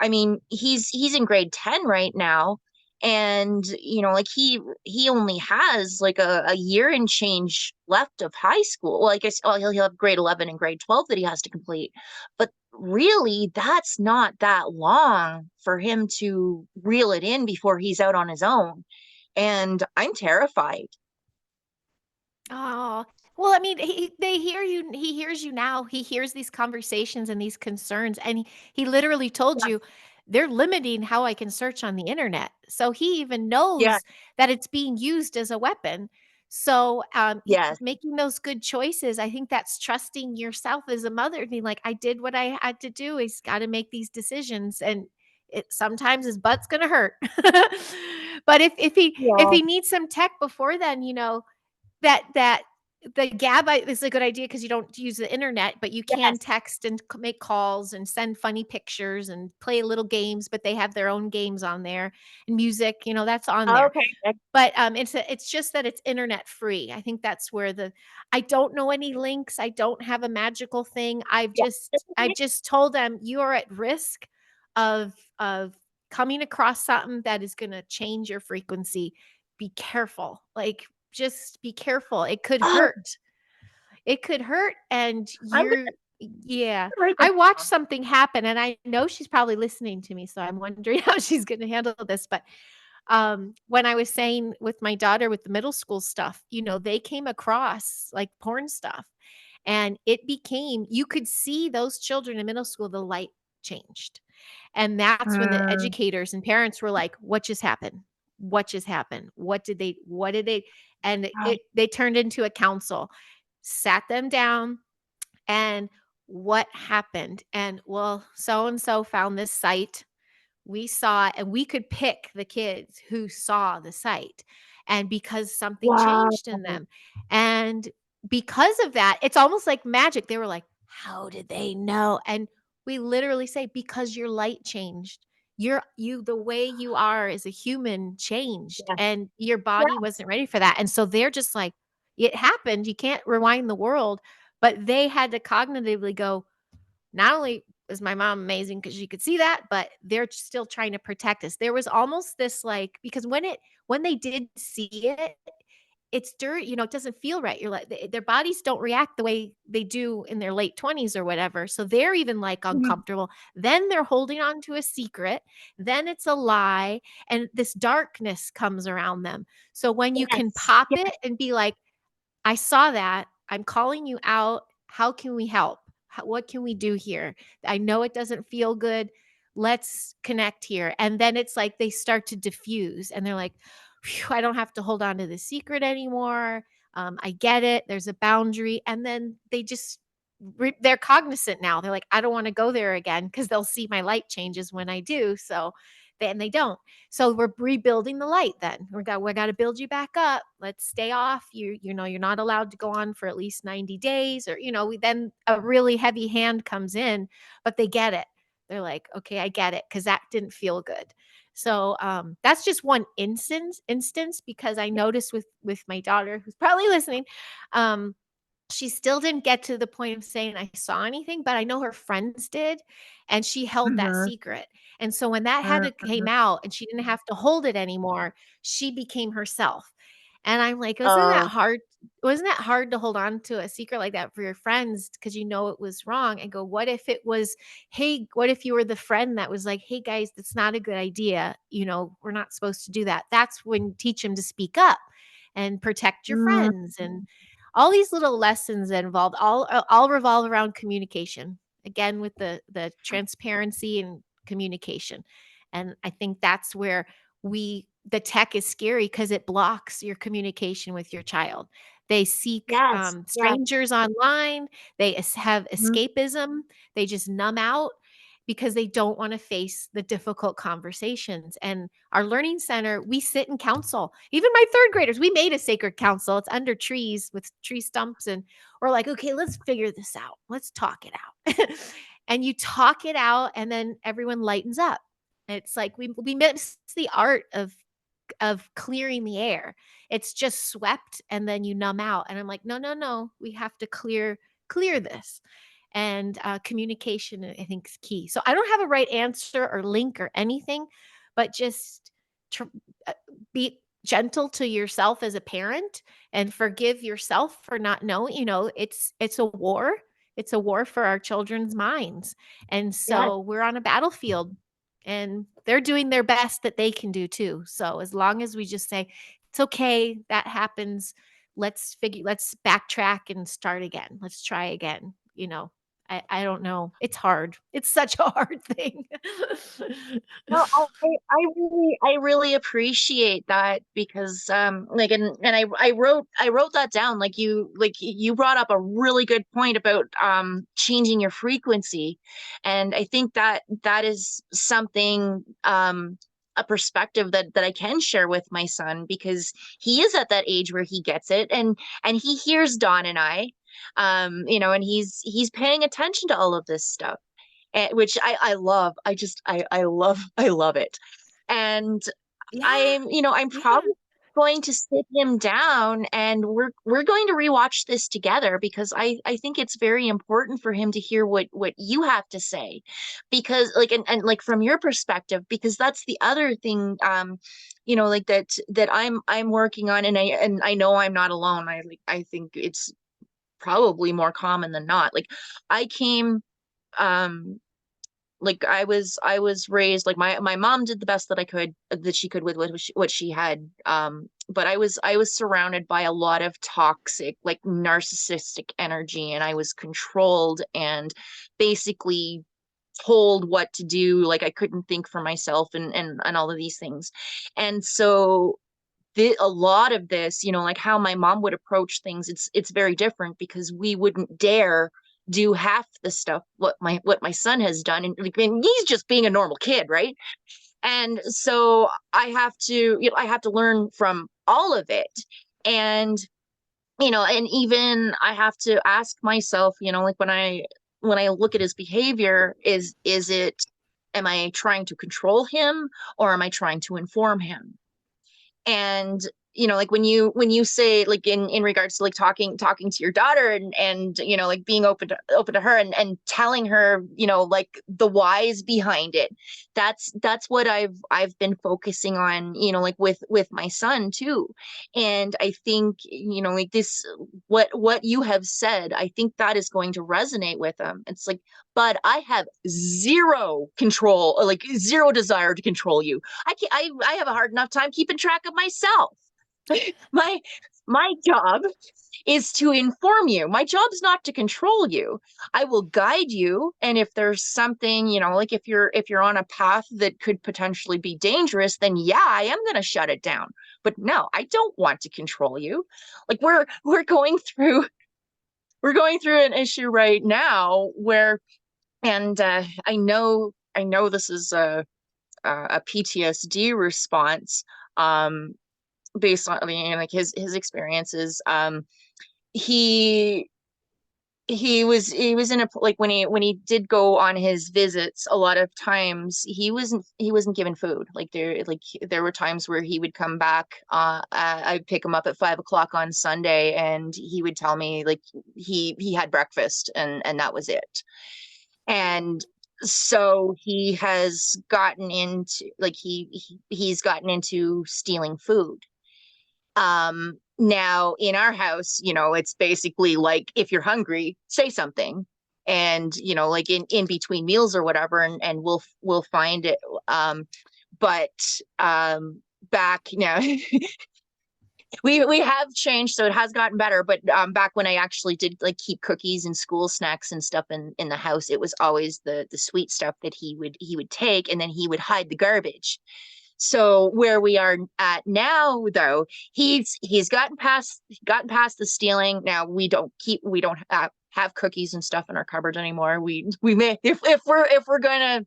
I mean, he's in grade 10 right now, and like he only has like a year and change left of high school. Well, I guess, he'll have grade 11 and grade 12 that he has to complete. But really, that's not that long for him to reel it in before he's out on his own. And I'm terrified. oh, well, I mean, they hear you. He hears you now. He hears these conversations and these concerns, and he literally told Yeah, you they're limiting how I can search on the internet. So he even yeah, knows that it's being used as a weapon. So, yes. making those good choices, I think that's trusting yourself as a mother, being like, I did what I had to do. He's got to make these decisions, and sometimes his butt's gonna hurt. But if Yeah. he needs some tech before then, that the gab is a good idea because you don't use the internet, but you can Yes. text and make calls and send funny pictures and play little games, but they have their own games on there, and music, that's on there. Okay. But it's just that it's internet free. I think that's where I don't know any links. I don't have a magical thing. Yeah. I've just told them, you are at risk of coming across something that is going to change your frequency. Be careful. Like, just be careful. It could Oh, hurt. it could hurt. And I'm gonna yeah, write I this watched down. something happen, and I know she's probably listening to me, so I'm wondering how she's going to handle this. But when I was saying with my daughter with the middle school stuff, they came across like porn stuff, and it became, you could see those children in middle school, the light changed. And that's when the Mm, educators and parents were like, what just happened? What just happened? What did they, and wow. they turned into a council, sat them down, and what happened? And well, so and so found this site, we saw, and we could pick the kids who saw the site, and because something Wow. changed in them, and because of that, it's almost like magic. They were like, how did they know? And we literally say, because your light changed, the way you are as a human changed, Yes. and your body Yes. wasn't ready for that. And so they're just like, it happened, you can't rewind the world. But they had to cognitively go, not only is my mom amazing because she could see that, but they're still trying to protect us. There was almost this like, because when they did see it, it's dirt, it doesn't feel right. You're like, their bodies don't react the way they do in their late 20s or whatever. So they're even like Mhm. uncomfortable. Then they're holding on to a secret. Then it's a lie. And this darkness comes around them. So when you can Yes. pop Yes. it and be like, I saw that. I'm calling you out. How can we help? What can we do here? I know it doesn't feel good. Let's connect here. And then it's like they start to diffuse, and they're like, "Phew, I don't have to hold on to the secret anymore. I get it. There's a boundary." And then they just, they're cognizant now. They're like, I don't want to go there again, because they'll see my light changes when I do. So and they don't. So we're rebuilding the light then. We got to build you back up. Let's stay off. You're not allowed to go on for at least 90 days, or then a really heavy hand comes in, but they get it. They're like, okay, I get it, because that didn't feel good. So that's just one instance, because I noticed with my daughter, who's probably listening, um, she still didn't get to the point of saying I saw anything, but I know her friends did, and she held that Mhm. secret. And so when that had to came Mhm. out and she didn't have to hold it anymore, she became herself. And I'm like, wasn't that Oh. hard? Wasn't that hard to hold on to a secret like that for your friends, because it was wrong? And go, what if it was, hey, what if you were the friend that was like, hey guys, that's not a good idea. We're not supposed to do that. That's when teach them to speak up and protect your Mm, friends, and all these little lessons that involved all revolve around communication, again, with the transparency and communication. And I think that's where the tech is scary, because it blocks your communication with your child. They seek yes. Yes. strangers online. They have Mhm. escapism. They just numb out, because they don't want to face the difficult conversations. And our learning center, we sit and counsel. Even my third graders, we made a sacred council. It's under trees with tree stumps. And we're like, okay, let's figure this out. Let's talk it out. And you talk it out, and then everyone lightens up. It's like we miss the art of clearing the air. It's just swept, and then you numb out. And I'm like, no, no, no. We have to clear this. And communication, I think, is key. So I don't have a right answer or link or anything, but just tr- uh, be gentle to yourself as a parent, and forgive yourself for not knowing. It's a war. It's a war for our children's minds. And Yes. so we're on a battlefield, and they're doing their best that they can do too. So as long as we just say, it's okay, that happens. Let's backtrack and start again. Let's try again. I don't know. It's hard. It's such a hard thing. No, I really appreciate that because like and I wrote that down like you brought up a really good point about changing your frequency, and I think that is something a perspective that I can share with my son because he is at that age where he gets it, and he hears Dawn and I, and he's paying attention to all of this stuff, which I love. I love it. And Yeah. I'm Yeah. probably going to sit him down and we're going to rewatch this together because I think it's very important for him to hear what you have to say because like and like from your perspective because that's the other thing like that I'm working on and I know I'm not alone. I think it's probably more common than not. Like I came um like I was raised like my mom did the best that I could that she could with what she had, but I was surrounded by a lot of toxic, like narcissistic energy, and I was controlled and basically told what to do. Like I couldn't think for myself, and all of these things. And so a lot of this, like how my mom would approach things, it's very different because we wouldn't dare do half the stuff what my son has done, and like, and he's just being a normal kid, right? And so I have to learn from all of it. And and even I have to ask myself, like when I look at his behavior, is it, am I trying to control him, or am I trying to inform him? And like when you say, like, in regards to like talking to your daughter, and like being open to her, and telling her, like the whys behind it, that's what I've been focusing on, like with my son too. And I think, like this, what you have said, I think that is going to resonate with him. It's like, but I have zero control, or like zero desire to control you. I have a hard enough time keeping track of myself. My my job is to inform you. My job's not to control you. I will guide you, and if there's something, like if you're on a path that could potentially be dangerous, then yeah, I am going to shut it down. But no, I don't want to control you. Like we're going through an issue right now where, and I know this is a PTSD response, um, based on, I mean, like his experiences. He he was in a, like when he did go on his visits, a lot of times he wasn't given food. There were times where he would come back. I'd pick him up at 5 o'clock on Sunday, and he would tell me, like, he had breakfast, and that was it. And so he has gotten into, like, he's gotten into stealing food. Now in our house, it's basically like, if you're hungry, say something. And like in between meals or whatever, and we'll find it. But back now, we have changed, so it has gotten better. But back when I actually did, like, keep cookies and school snacks and stuff in the house, it was always the sweet stuff that he would take, and then he would hide the garbage. So where we are at now, though, he's gotten past the stealing. Now we don't have cookies and stuff in our cupboard anymore. We may, if we're gonna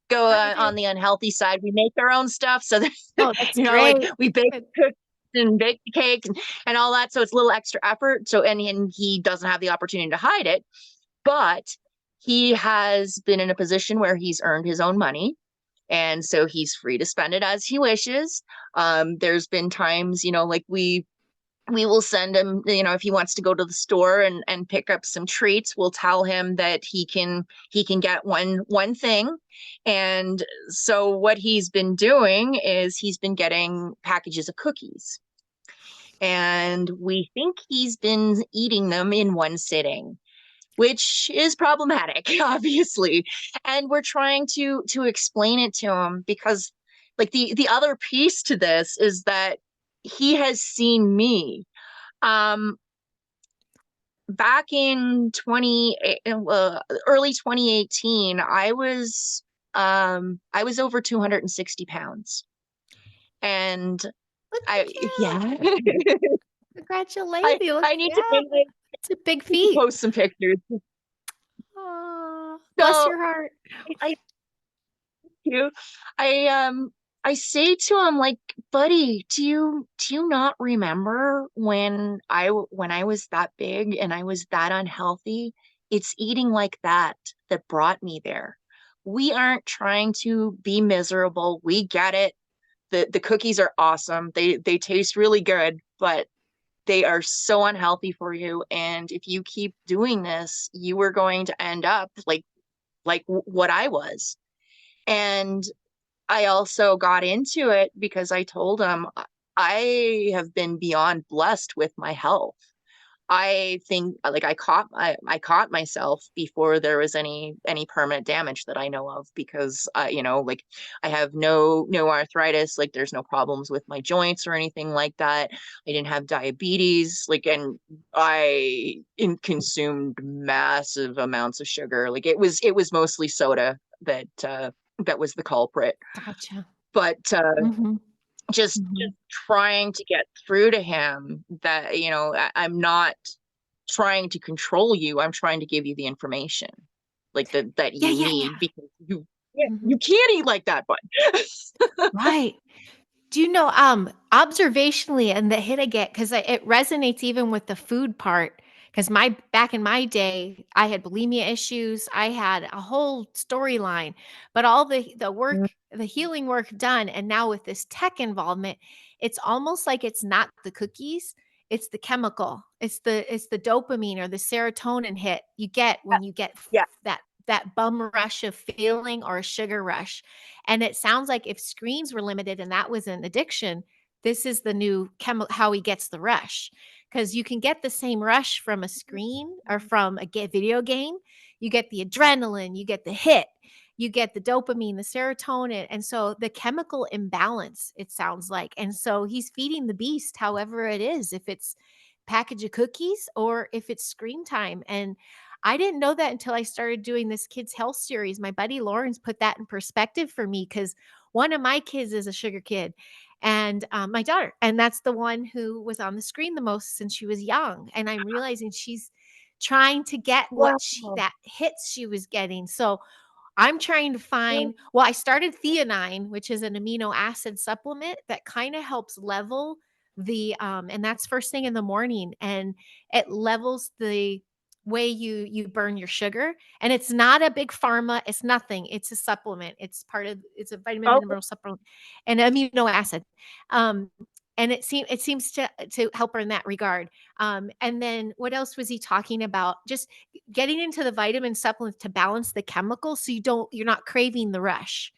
go on the unhealthy side, we make our own stuff. So that, Oh, that's like, great. we bake cookies and bake the cake, and all that. So it's a little extra effort. So, and he doesn't have the opportunity to hide it, but he has been in a position where he's earned his own money, and so he's free to spend it as he wishes. There's been times, like we will send him, if he wants to go to the store and pick up some treats, we'll tell him that he can get one thing. And so what he's been doing is he's been getting packages of cookies, and we think he's been eating them in one sitting, which is problematic, obviously. And we're trying to explain it to him, because, like, the other piece to this is that he has seen me. Um, Back in early 2018, I was over 260 pounds. And Look I at you. yeah. Congratulations. I need to Yeah, it's a big feat. post some pictures. Oh, bless So your heart. I you. I say to him, like, buddy, do you not remember when I was that big and I was that unhealthy? It's eating like that brought me there. We aren't trying to be miserable. We get it. The cookies are awesome. They taste really good, but they are so unhealthy for you. And if you keep doing this, you are going to end up like what I was. And I also got into it because I told him I have been beyond blessed with my health. I think like I caught myself before there was any permanent damage that I know of, because like I have no arthritis, like there's no problems with my joints or anything like that. I didn't have diabetes, like, and consumed massive amounts of sugar. Like it was mostly soda that was the culprit. Gotcha. But Mm-hmm. just trying to get through to him that I'm not trying to control you. I'm trying to give you the information like that Yeah, you yeah, need, yeah. because you Mhm. you can't eat like that, bud. Right. Do you know, observationally, and the hit I get, because it resonates even with the food part. Because back in my day, I had bulimia issues. I had a whole storyline, but all the work, the healing work done, and now with this tech involvement, it's almost like it's not the cookies, it's the chemical, it's the dopamine or the serotonin hit you get when you get Yeah. that bum rush of feeling, or a sugar rush. And it sounds like if screens were limited and that was an addiction, this is the new how he gets the rush. Because you can get the same rush from a screen or from a video game. You get the adrenaline, you get the hit, you get the dopamine, the serotonin. And so the chemical imbalance, it sounds like. And so he's feeding the beast, however it is, if it's package of cookies or if it's screen time. And I didn't know that until I started doing this kids health series. My buddy Lawrence put that in perspective for me, because one of my kids is a sugar kid, and my daughter, and that's the one who was on the screen the most since she was young. And I'm realizing she's trying to get Wow. that hits she was getting. So I'm trying to find, well, I started theanine, which is an amino acid supplement that kind of helps level and that's first thing in the morning, and it levels the way you burn your sugar. And it's not a big pharma, it's nothing. It's a supplement. It's a vitamin Okay. mineral supplement and amino acid. Um and it seems to help her in that regard. And then what else was he talking about? Just getting into the vitamin supplements to balance the chemicals so you're not craving the rush.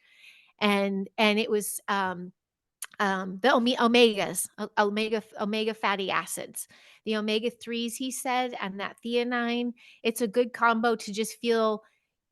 And it was the omegas, omega fatty acids, the omega 3s, he said, and that theanine. It's a good combo to just feel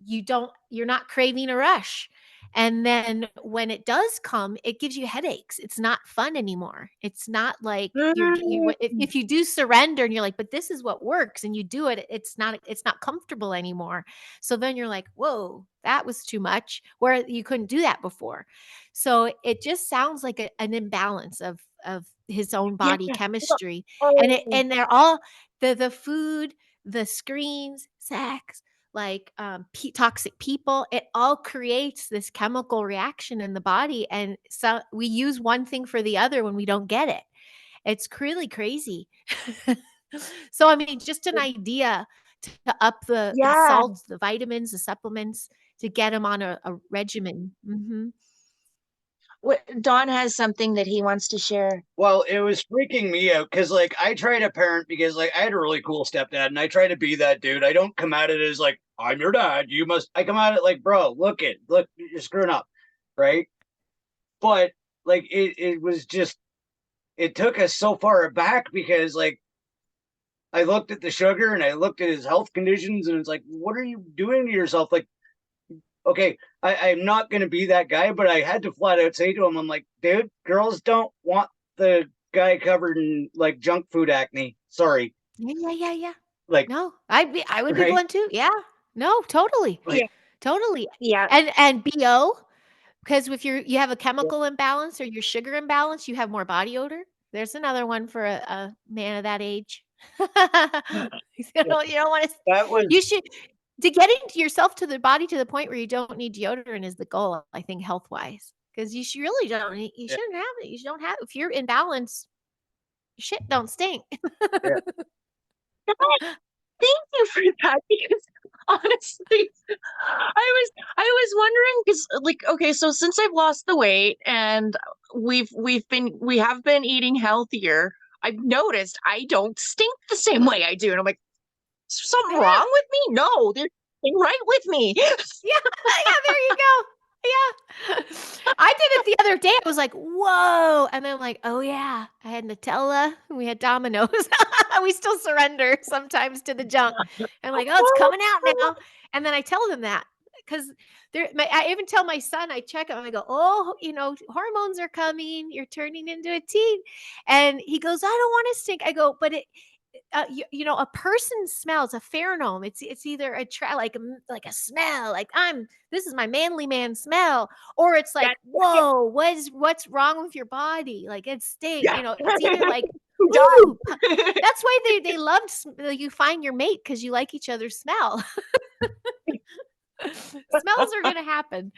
you're not craving a rush. And then when it does come, it gives you headaches. It's not fun anymore. It's not like Mm. if you do surrender and you're like, but this is what works, and you do it, it's not comfortable anymore. So then you're like, whoa, that was too much, where you couldn't do that before. So it just sounds like an imbalance of his own Yeah. body chemistry. Oh, And they're all the food, the screens, sex, like toxic people, it all creates this chemical reaction in the body. And so we use one thing for the other when we don't get it. It's really crazy. So I mean, just an idea to up the yeah. salts, the vitamins, the supplements, to get them on a regimen. Don has something that he wants to share. Well, it was freaking me out because, like, I try to parent because, like, I had a really cool stepdad and I try to be that dude. I don't come at it as, like, I'm your dad. You must, I come at it like, bro, look, you're screwing up. Right. But, like, it was just, it took us so far back because, like, I looked at the sugar and I looked at his health conditions and it's like, what are you doing to yourself? Like, okay, I'm not going to be that guy, but I had to flat out say to him, I'm like, dude, girls don't want the guy covered in like junk food acne. Sorry. Yeah. Like, No, I would be the right? one too. Yeah. No, totally. Yeah. Like, Totally. Yeah. And BO, because if you have a chemical imbalance or your sugar imbalance, you have more body odor. There's another one for a man of that age. You don't want to, that was, you should, to getting to yourself to the body to the point where you don't need deodorant is the goal, I think, health wise. Because really don't you yeah, shouldn't have it. You don't have, if you're in balance, your shit don't stink. yeah. Thank you for that, because honestly, I was wondering, because like, okay, so since I've lost the weight and we have been eating healthier, I've noticed I don't stink the same way I do. And I'm like, is there something Yeah. wrong with me? No, there's something right with me. Yeah. Yeah. There you go. Yeah. I did it the other day. I was like, whoa. And then I'm like, oh yeah, I had Nutella and we had Domino's. We still surrender sometimes to the junk. I'm like, oh, it's coming out now. And then I tell them that because I even tell my son, I check him and I go, oh, hormones are coming. You're turning into a teen. And he goes, I don't want to stink. I go, but a person smells a pheromone. It's either like a smell, like this is my manly man smell, or it's like, whoa, what's wrong with your body? Like it stinks. Yeah. It's either like, Done. ooh, that's why they loved you find your mate because you like each other's smell. Smells are gonna happen.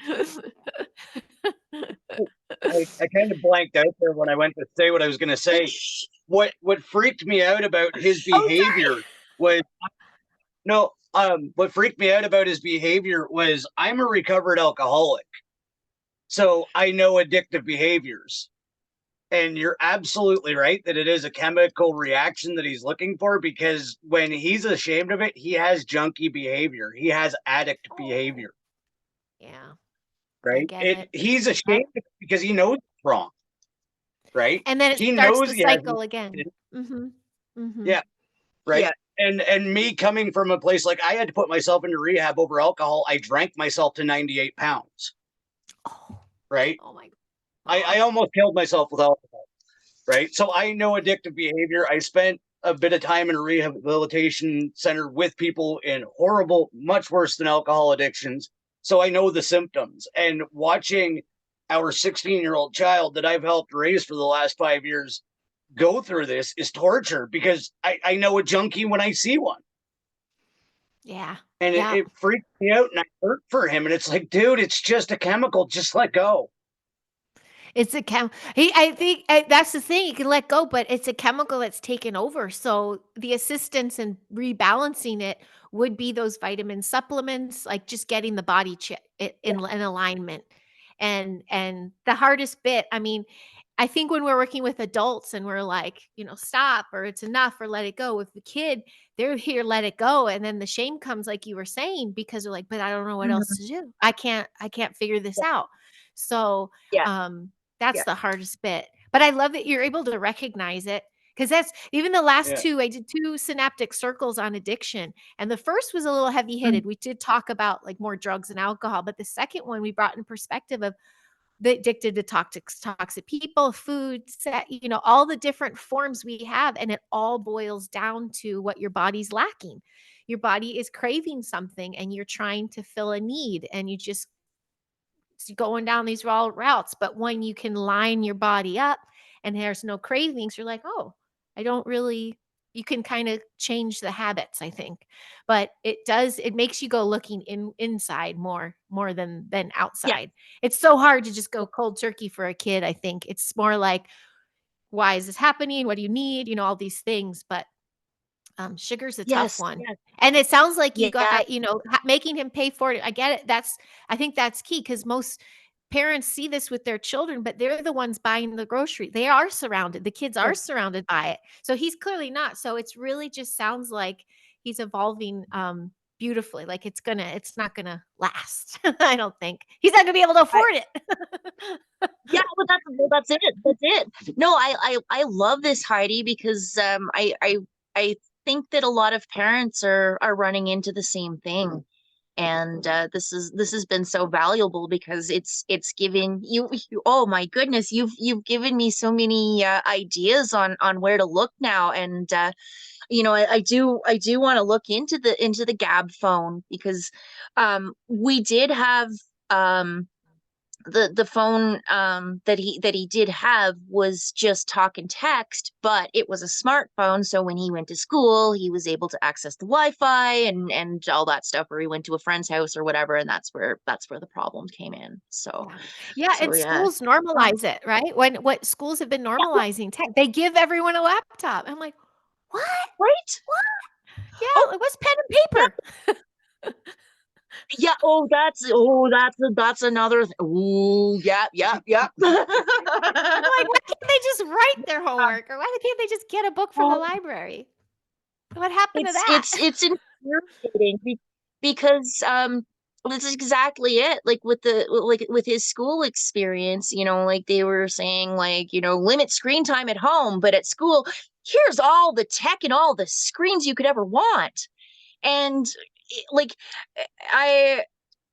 I kind of blanked out there when I went to say what I was going to say. What freaked me out about his behavior was no. What freaked me out about his behavior was I'm a recovered alcoholic, so I know addictive behaviors. And you're absolutely right that it is a chemical reaction that he's looking for, because when he's ashamed of it, he has junkie behavior. He has addict behavior. Yeah. Right? I get it. He's ashamed of it because he knows it's wrong. Right? And then it He starts knows the he has. cycle again. Mm-hmm. Mm-hmm. Yeah. Right. Yeah. And me coming from a place like I had to put myself into rehab over alcohol. I drank myself to 98 pounds. Oh. Right. Oh my God. I almost killed myself with alcohol. Right. So I know addictive behavior. I spent a bit of time in a rehabilitation center with people in horrible, much worse than alcohol addictions. So I know the symptoms. And watching our 16-year-old child that I've helped raise for the last 5 years go through this is torture, because I know a junkie when I see one. Yeah. And it freaked me out, and I hurt for him. And it's like, dude, it's just a chemical. Just let go. It's a I think that's the thing. You can let go, but it's a chemical that's taken over. So the assistance in rebalancing it would be those vitamin supplements, like just getting the body in alignment. And the hardest bit, I mean, I think when we're working with adults and we're like, stop, or it's enough, or let it go. With the kid, they're here, let it go. And then the shame comes, like you were saying, because they're like, but I don't know what else to do. I can't figure this out. So, Yeah. that's the hardest bit. But I love that you're able to recognize it, because that's even the last two. I did 2 synaptic circles on addiction. And the first was a little heavy hitted. We did talk about like more drugs and alcohol, but the second one we brought in perspective of the addicted to toxic people, food, all the different forms we have. And it all boils down to what your body's lacking. Your body is craving something and you're trying to fill a need, and you just going down these raw routes. But when you can line your body up and there's no cravings, you're like, oh, I don't really, you can kind of change the habits, I think. But it makes you go looking inside more than outside. It's so hard to just go cold turkey for a kid. I think it's more like, why is this happening? What do you need? All these things. But sugar's a tough one. Yes. And it sounds like you Yeah. got, making him pay for it. I get it. I think that's key, because most parents see this with their children, but they're the ones buying the grocery. They are surrounded. The kids are surrounded by it. So he's clearly not. So it's really just sounds like he's evolving beautifully. Like it's not gonna last. I don't think he's not gonna be able to afford it. Yeah, that's it. That's it. No, I love this, Heidi, because I think that a lot of parents are running into the same thing. And this has been so valuable, because it's given you oh my goodness, you've given me so many ideas on where to look now. And I do want to look into the Gab phone, because we did have the phone that he did have was just talk and text, but it was a smartphone. So when he went to school, he was able to access the Wi-Fi and all that stuff, or he went to a friend's house or whatever, and that's where the problem came in. So and yeah. schools normalize it, right? What schools have been normalizing tech, they give everyone a laptop. I'm like, what? Right? Yeah, Oh, it was pen and paper. yeah. That's another. Oh, yeah. I'm like, why can't they just write their homework, or why can't they just get a book from the library? What happened to that? It's infuriating because That's exactly it. Like with his school experience, like they were saying, like, limit screen time at home, but at school, here's all the tech and all the screens you could ever want. And like I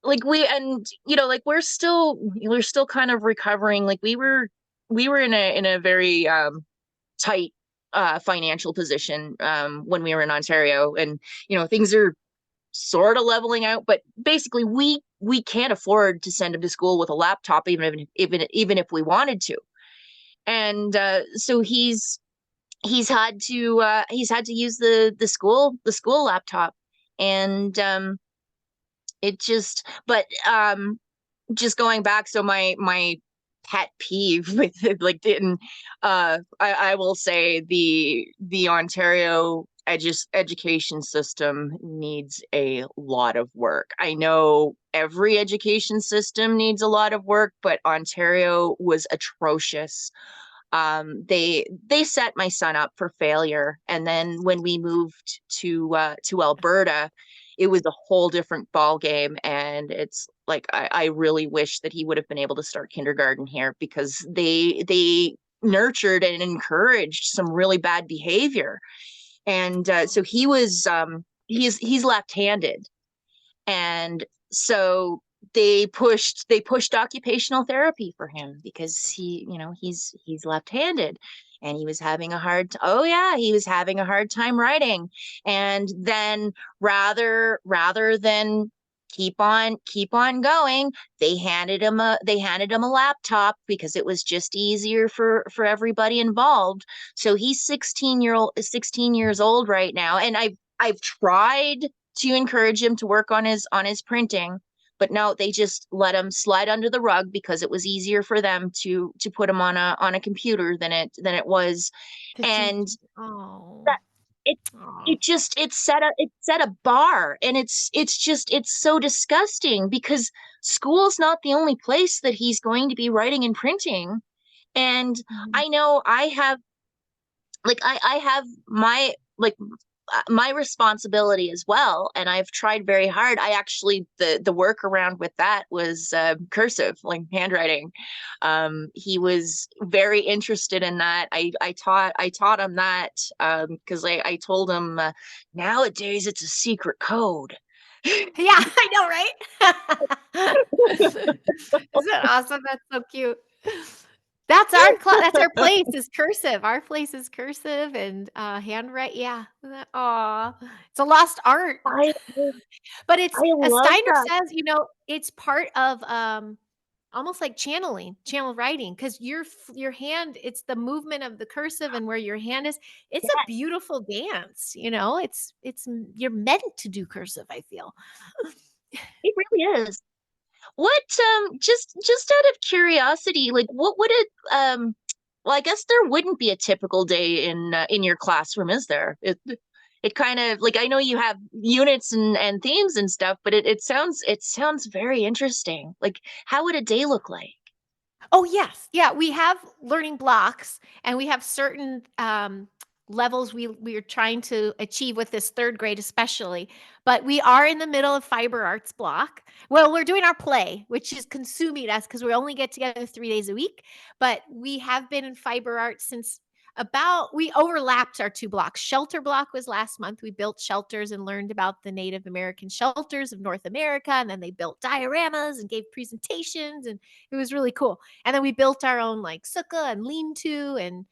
like we and like we're still kind of recovering. Like we were in a very tight financial position when we were in Ontario, and things are sort of leveling out, but basically we can't afford to send him to school with a laptop, even if we wanted to. And so he's had to use the school laptop. And it just but just going back, so my pet peeve with it, like, didn't I will say the Ontario education system needs a lot of work. I know every education system needs a lot of work, but Ontario was atrocious. They set my son up for failure, and then when we moved to Alberta, it was a whole different ball game. And it's like I really wish that he would have been able to start kindergarten here, because they nurtured and encouraged some really bad behavior. And so he's left-handed, and so they pushed occupational therapy for him, because he's left-handed, and he was having a oh yeah, he was having a hard time writing. And then rather than keep on going, they handed him a laptop, because it was just easier for everybody involved. So he's 16 years old right now, and I've tried to encourage him to work on his printing, but no, they just let him slide under the rug, because it was easier for them to put him on a computer than it was. To teach. And Oh, that it oh. it set a bar, and it's so disgusting, because school's not the only place that he's going to be writing and printing. And Mhm. I know I have my responsibility as well, and I've tried very hard. I actually, the workaround with that was cursive, like handwriting. He was very interested in that. I taught him that, because I told him, nowadays it's a secret code. Yeah, I know, right? Isn't that awesome? That's so cute. That's our place is cursive. Our place is cursive and handwrite. Yeah. Aw. It's a lost art. I But it's I as love Steiner that. says, it's part of almost like channel writing, because your hand, it's the movement of the cursive and where your hand is. It's a Yes, beautiful dance. You're meant to do cursive, I feel. it really is. What just out of curiosity, like, what would it well, I guess there wouldn't be a typical day in your classroom, is there? It kind of, like, I know you have units and themes and stuff, but it sounds very interesting. Like, how would a day look like? Oh, yes. Yeah, we have learning blocks, and we have certain, levels we are trying to achieve with this 3rd grade especially, but we are in the middle of fiber arts block. Well, we're doing our play, which is consuming us because we only get together 3 days a week, but we have been in fiber arts since we overlapped our 2 blocks. Shelter block was last month. We built shelters and learned about the Native American shelters of North America, and then they built dioramas and gave presentations, and it was really cool. And then we built our own like sukkah and lean-to, and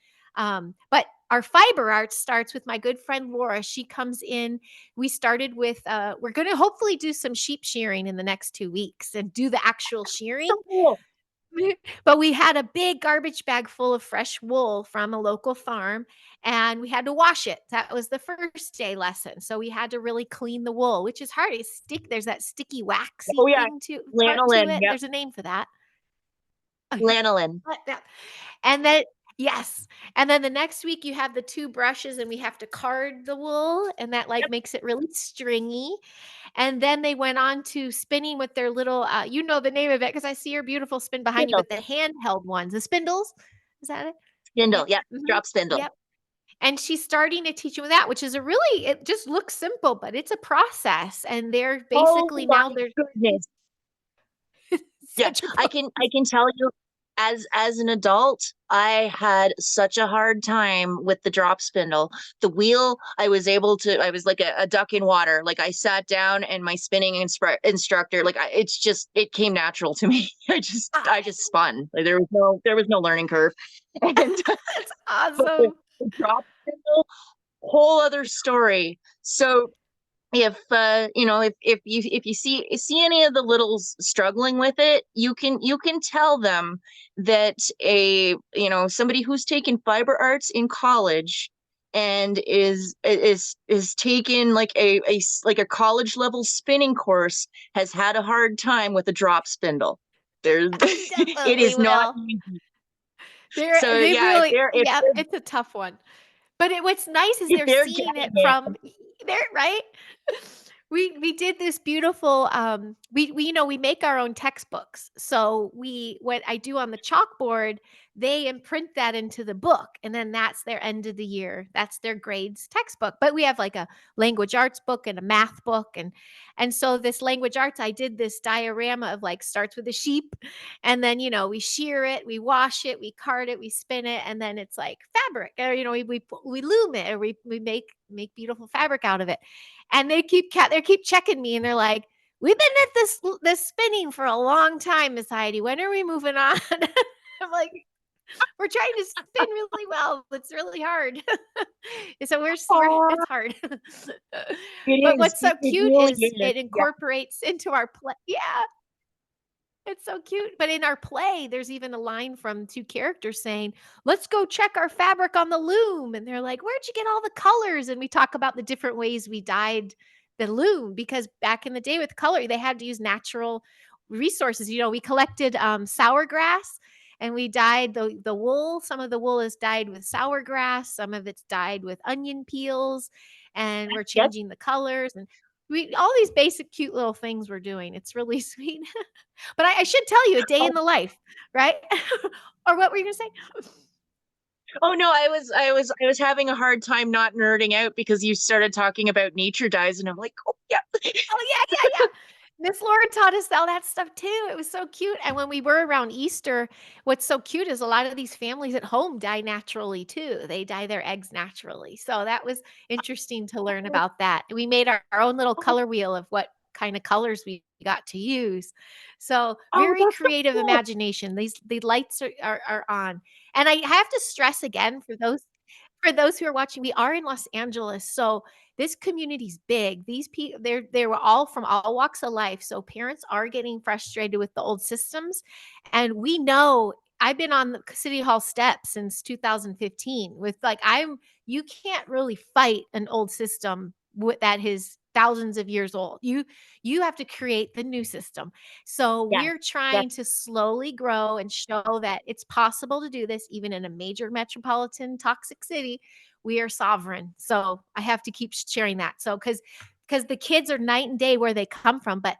but our fiber art starts with my good friend Laura. She comes in. We started with we're going to hopefully do some sheep shearing in the next 2 weeks and do the actual shearing. So cool. But we had a big garbage bag full of fresh wool from a local farm, and we had to wash it. That was the first day lesson. So we had to really clean the wool, which is hard. There's that sticky waxy Oh yeah, thing to part to lanolin. it. Yep, There's a name for that. Oh, yeah. lanolin. Yeah. And then yes. And then the next week you have the 2 brushes, and we have to card the wool, and that like Yep, makes it really stringy. And then they went on to spinning with their little you know the name of it because I see your beautiful spin behind you, spindle, but the handheld ones, the spindles. Is that it? The spindle. hand? Yep, Mhm. drop spindle. Yep. And she's starting to teach them that, which is it just looks simple, but it's a process. And they're Oh basically my now they're goodness. Yeah, such a I can tell you, as an adult, I had such a hard time with the drop spindle. The wheel, I was able to, I was like a duck in water. Like I sat down and my spinning instructor, like it's just, it came natural to me. I just spun. Like there was no learning curve. And That's but awesome. the drop spindle, whole other story. So you know, if you see any of the littles struggling with it, you can tell them that a you know, somebody who's taken fiber arts in college and is taking like like a college level spinning course has had a hard time with a drop spindle. There I it definitely is not will. easy. They're So they yeah, really yeah, it's a tough one. But what's nice is if they're they're seeing it getting it, from there, right? We did this beautiful we you know we make our own textbooks. So we what I do on the chalkboard, they imprint that into the book, and then that's their end of the year. That's their grades textbook. But we have like a language arts book and a math book, and so this language arts, I did this diorama of like starts with a sheep, and then we shear it, we wash it, we card it, we spin it, and then it's like fabric, or we loom it, or we make beautiful fabric out of it. And they keep checking me, and they're like, "We've been at this spinning for a long time, Miss Heidi. When are we moving on?" I'm like, "We're trying to spin really well. It's really hard." So we're oh, it's hard. But it is. what's so It cute really is is. it Yeah. incorporates into our play. Yeah, it's so cute. But in our play, there's even a line from two characters saying, "Let's go check our fabric on the loom." And they're like, "Where'd you get all the colors?" And we talk about the different ways we dyed the loom, because back in the day with color, they had to use natural resources. We collected sour grass, and we dyed the wool. Some of the wool is dyed with sour grass, some of it's dyed with onion peels, and we're Yes. changing the colors, and we all these basic cute little things we're doing. It's really sweet. But I should tell you a day Oh, in the life, right? Or what were you gonna say? oh no, I was having a hard time not nerding out because you started talking about nature dyes, and I'm like, oh yeah. Oh, yeah. Miss Laura taught us all that stuff too. It was so cute. And when we were around Easter, what's so cute is a lot of these families at home die naturally too. They dye their eggs naturally. So that was interesting to learn about that. We made our own little Oh, color wheel of what kind of colors we got to use. So oh, very that's so creative cool. imagination. The lights are on. And I have to stress again for those who are watching, we are in Los Angeles. So this community's big. These people, they were all from all walks of life. So parents are getting frustrated with the old systems. And we know I've been on the city hall steps since 2015 with you can't really fight an old system that is thousands of years old. You have to create the new system. So Yes, we're yes. trying to slowly grow and show that it's possible to do this even in a major metropolitan toxic city. We are sovereign. So I have to keep sharing that. So because the kids are night and day where they come from, but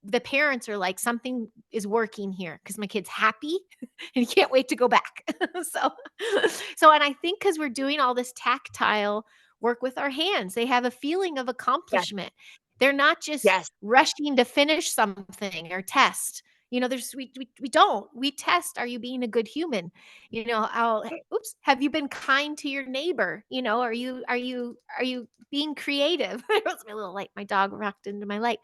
the parents are like, something is working here because my kid's happy and he can't wait to go back. so and I think because we're doing all this tactile work with our hands, they have a feeling of Yes, accomplishment. They're not just yes. rushing to finish something or test. There's we don't. We test, are you being a good human? I'll oops, have you been kind to your neighbor? Are you being creative? It was my little light. My dog rocked into my light.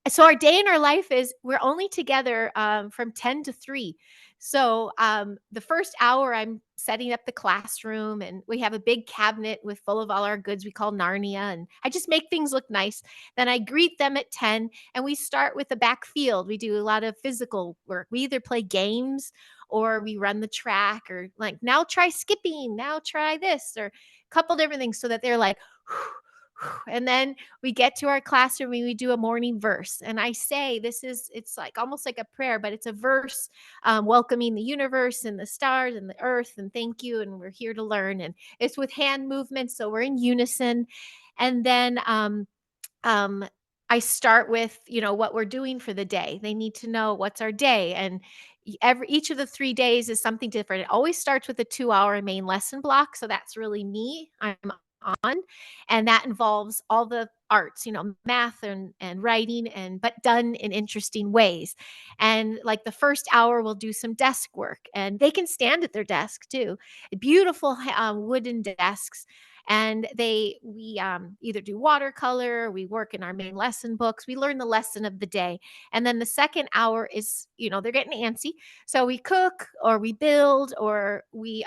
So our day in our life is we're only together from 10 to 3. So the first hour I'm setting up the classroom, and we have a big cabinet with full of all our goods we call Narnia, and I just make things look nice. Then I greet them at 10, and we start with the back field. We do a lot of physical work. We either play games or we run the track, or like, now try skipping, now try this, or a couple different things, so that they're like and then we get to our classroom and we do a morning verse. And I say, it's like almost like a prayer, but it's a verse welcoming the universe and the stars and the earth, and thank you. And we're here to learn. And it's with hand movements. So we're in unison. And then um, I start with, what we're doing for the day. They need to know what's our day. And each of the 3 days is something different. It always starts with a 2-hour main lesson block. So that's really me. I'm on. And that involves all the arts, math and writing, but done in interesting ways. And like the first hour, we'll do some desk work, and they can stand at their desk too. Beautiful wooden desks. And we either do watercolor, we work in our main lesson books, we learn the lesson of the day. And then the second hour is, they're getting antsy. So we cook, or we build, or we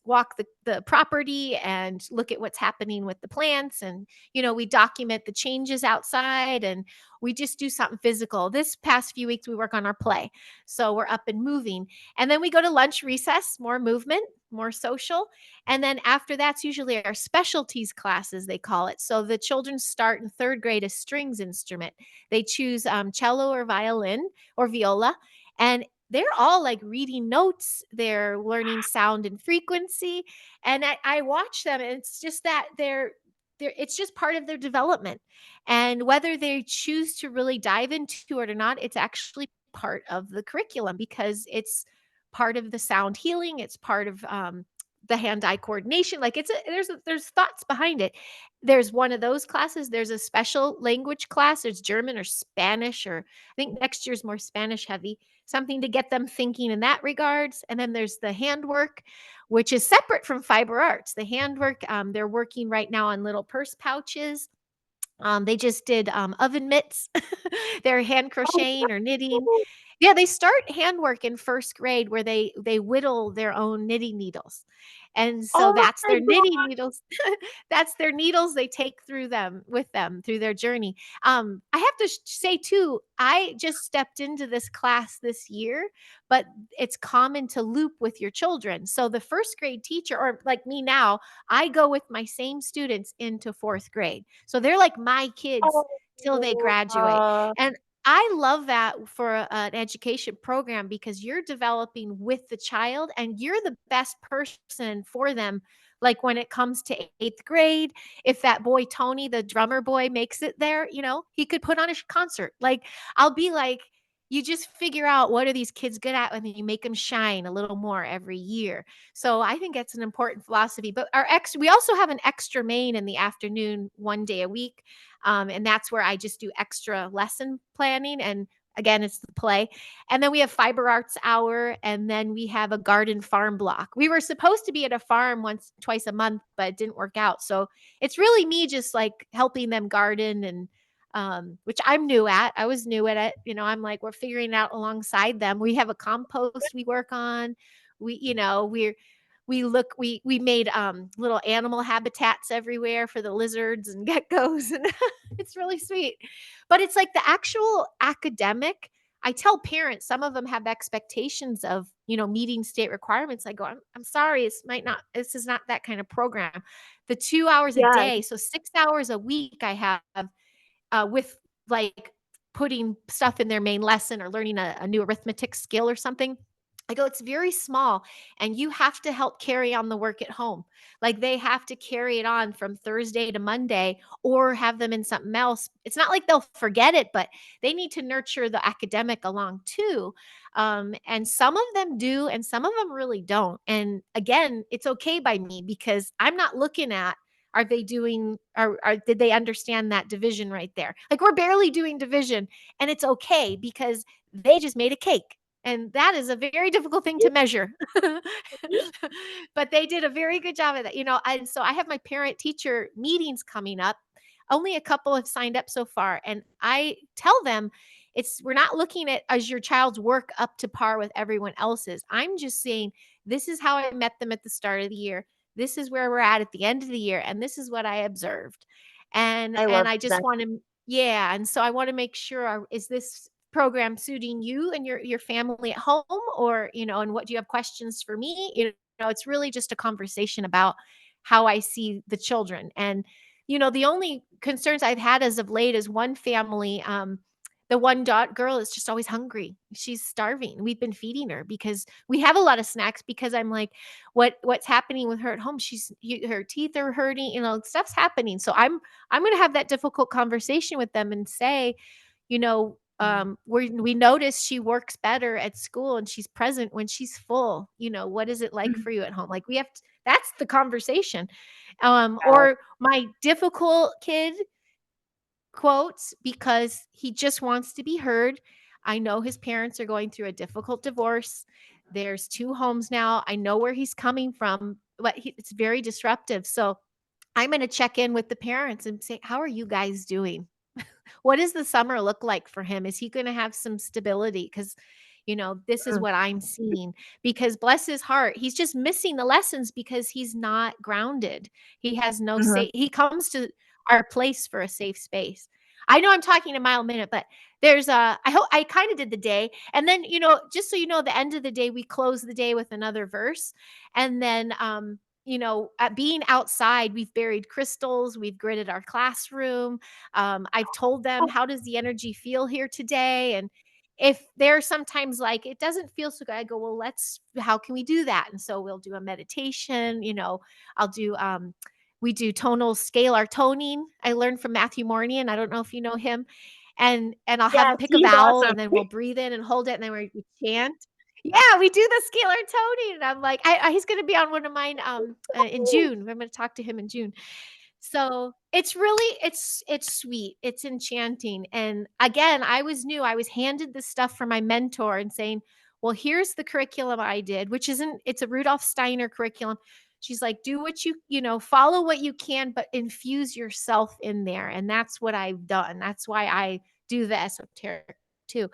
walk the property and look at what's happening with the plants. And, we document the changes outside, and we just do something physical. This past few weeks, we work on our play. So we're up and moving. And then we go to lunch recess, more movement, more social. And then after that's usually our specialties classes, they call it. So the children start in third grade a strings instrument. They choose cello or violin or viola. And they're all like reading notes. They're learning sound and frequency. And I watch them, and it's just that it's just part of their development. And whether they choose to really dive into it or not, it's actually part of the curriculum, because it's part of the sound healing. It's part of the hand-eye coordination. Like there's thoughts behind it. There's one of those classes. There's a special language class. There's German or Spanish, or I think next year's more Spanish heavy, something to get them thinking in that regards. And then there's the handwork, which is separate from fiber arts. The handwork, they're working right now on little purse pouches. They just did oven mitts. They're hand crocheting or knitting. Yeah, they start handwork in first grade, where they whittle their own knitting needles. And so Oh that's my their knitting needles. That's their needles they take through them with them through their journey. I have to say too, I just stepped into this class this year, but it's common to loop with your children. So the first grade teacher, or like me now, I go with my same students into fourth grade. So they're like my kids till they God. graduate. And I love that for an education program, because you're developing with the child, and you're the best person for them. Like when it comes to eighth grade, if that boy Tony, the drummer boy, makes it there, he could put on a concert. Like I'll be like, you just figure out what are these kids good at, and then you make them shine a little more every year. So I think that's an important philosophy. But we also have an extra main in the afternoon, 1 day a week. And that's where I just do extra lesson planning. And again, it's the play. And then we have fiber arts hour. And then we have a garden farm block. We were supposed to be at a farm twice a month, but it didn't work out. So it's really me just like helping them garden, and which I'm new at. I was new at it. I'm like, we're figuring it out alongside them. We have a compost we work on. We made little animal habitats everywhere for the lizards and geckos, and it's really sweet. But it's like the actual academic. I tell parents, some of them have expectations of, meeting state requirements. I go, I'm sorry, this is not that kind of program. The 2 hours a Yeah. day, so 6 hours a week I have with like putting stuff in their main lesson, or learning a new arithmetic skill or something. I go, it's very small, and you have to help carry on the work at home. Like they have to carry it on from Thursday to Monday, or have them in something else. It's not like they'll forget it, but they need to nurture the academic along too. And some of them do, and some of them really don't. And again, it's okay by me, because I'm not looking at, are they doing, or did they understand that division right there? Like we're barely doing division, and it's okay, because they just made a cake. And that is a very difficult thing to measure. But they did a very good job of that, And so I have my parent teacher meetings coming up. Only a couple have signed up so far. And I tell them, we're not looking at as your child's work up to par with everyone else's. I'm just saying, this is how I met them at the start of the year. This is where we're at the end of the year. And this is what I observed. And I love I just that. want to, yeah. And so I want to make sure, is this program suiting you and your family at home, or and what do you have questions for me? It's really just a conversation about how I see the children. And the only concerns I've had as of late is one family, the one girl is just always hungry. She's starving. We've been feeding her because we have a lot of snacks, because I'm like, what's happening with her at home? Her teeth are hurting, stuff's happening. So I'm going to have that difficult conversation with them and say, we notice she works better at school and she's present when she's full. What is it like for you at home? Like, that's the conversation. Or my difficult kid quotes, because he just wants to be heard. I know his parents are going through a difficult divorce. There's 2 homes now. I know where he's coming from, but it's very disruptive. So I'm going to check in with the parents and say, how are you guys doing? What does the summer look like for him? Is he going to have some stability? Because, this is what I'm seeing. Because bless his heart, he's just missing the lessons because he's not grounded. He has no safe. He comes to our place for a safe space. I know I'm talking a mile a minute, but I hope I kind of did the day. And then, just so you know, the end of the day, we close the day with another verse. And then, at being outside, we've buried crystals, we've gridded our classroom. I've told them, how does the energy feel here today? And if they're sometimes like, it doesn't feel so good, I go, well, how can we do that? And so we'll do a meditation, I'll do, we do tonal scalar toning. I learned from Matthew Morney, and I don't know if you know him. And I'll have Yes, him pick a he's vowel, awesome. and then we'll breathe in and hold it, and then we chant. Yeah, we do the scalar toning. And I'm like, he's going to be on one of mine in June. I'm going to talk to him in June. So it's really, it's sweet. It's enchanting. And again, I was new. I was handed this stuff from my mentor and saying, well, here's the curriculum I did, it's a Rudolf Steiner curriculum. She's like, do what follow what you can, but infuse yourself in there. And that's what I've done. That's why I do the esoteric too.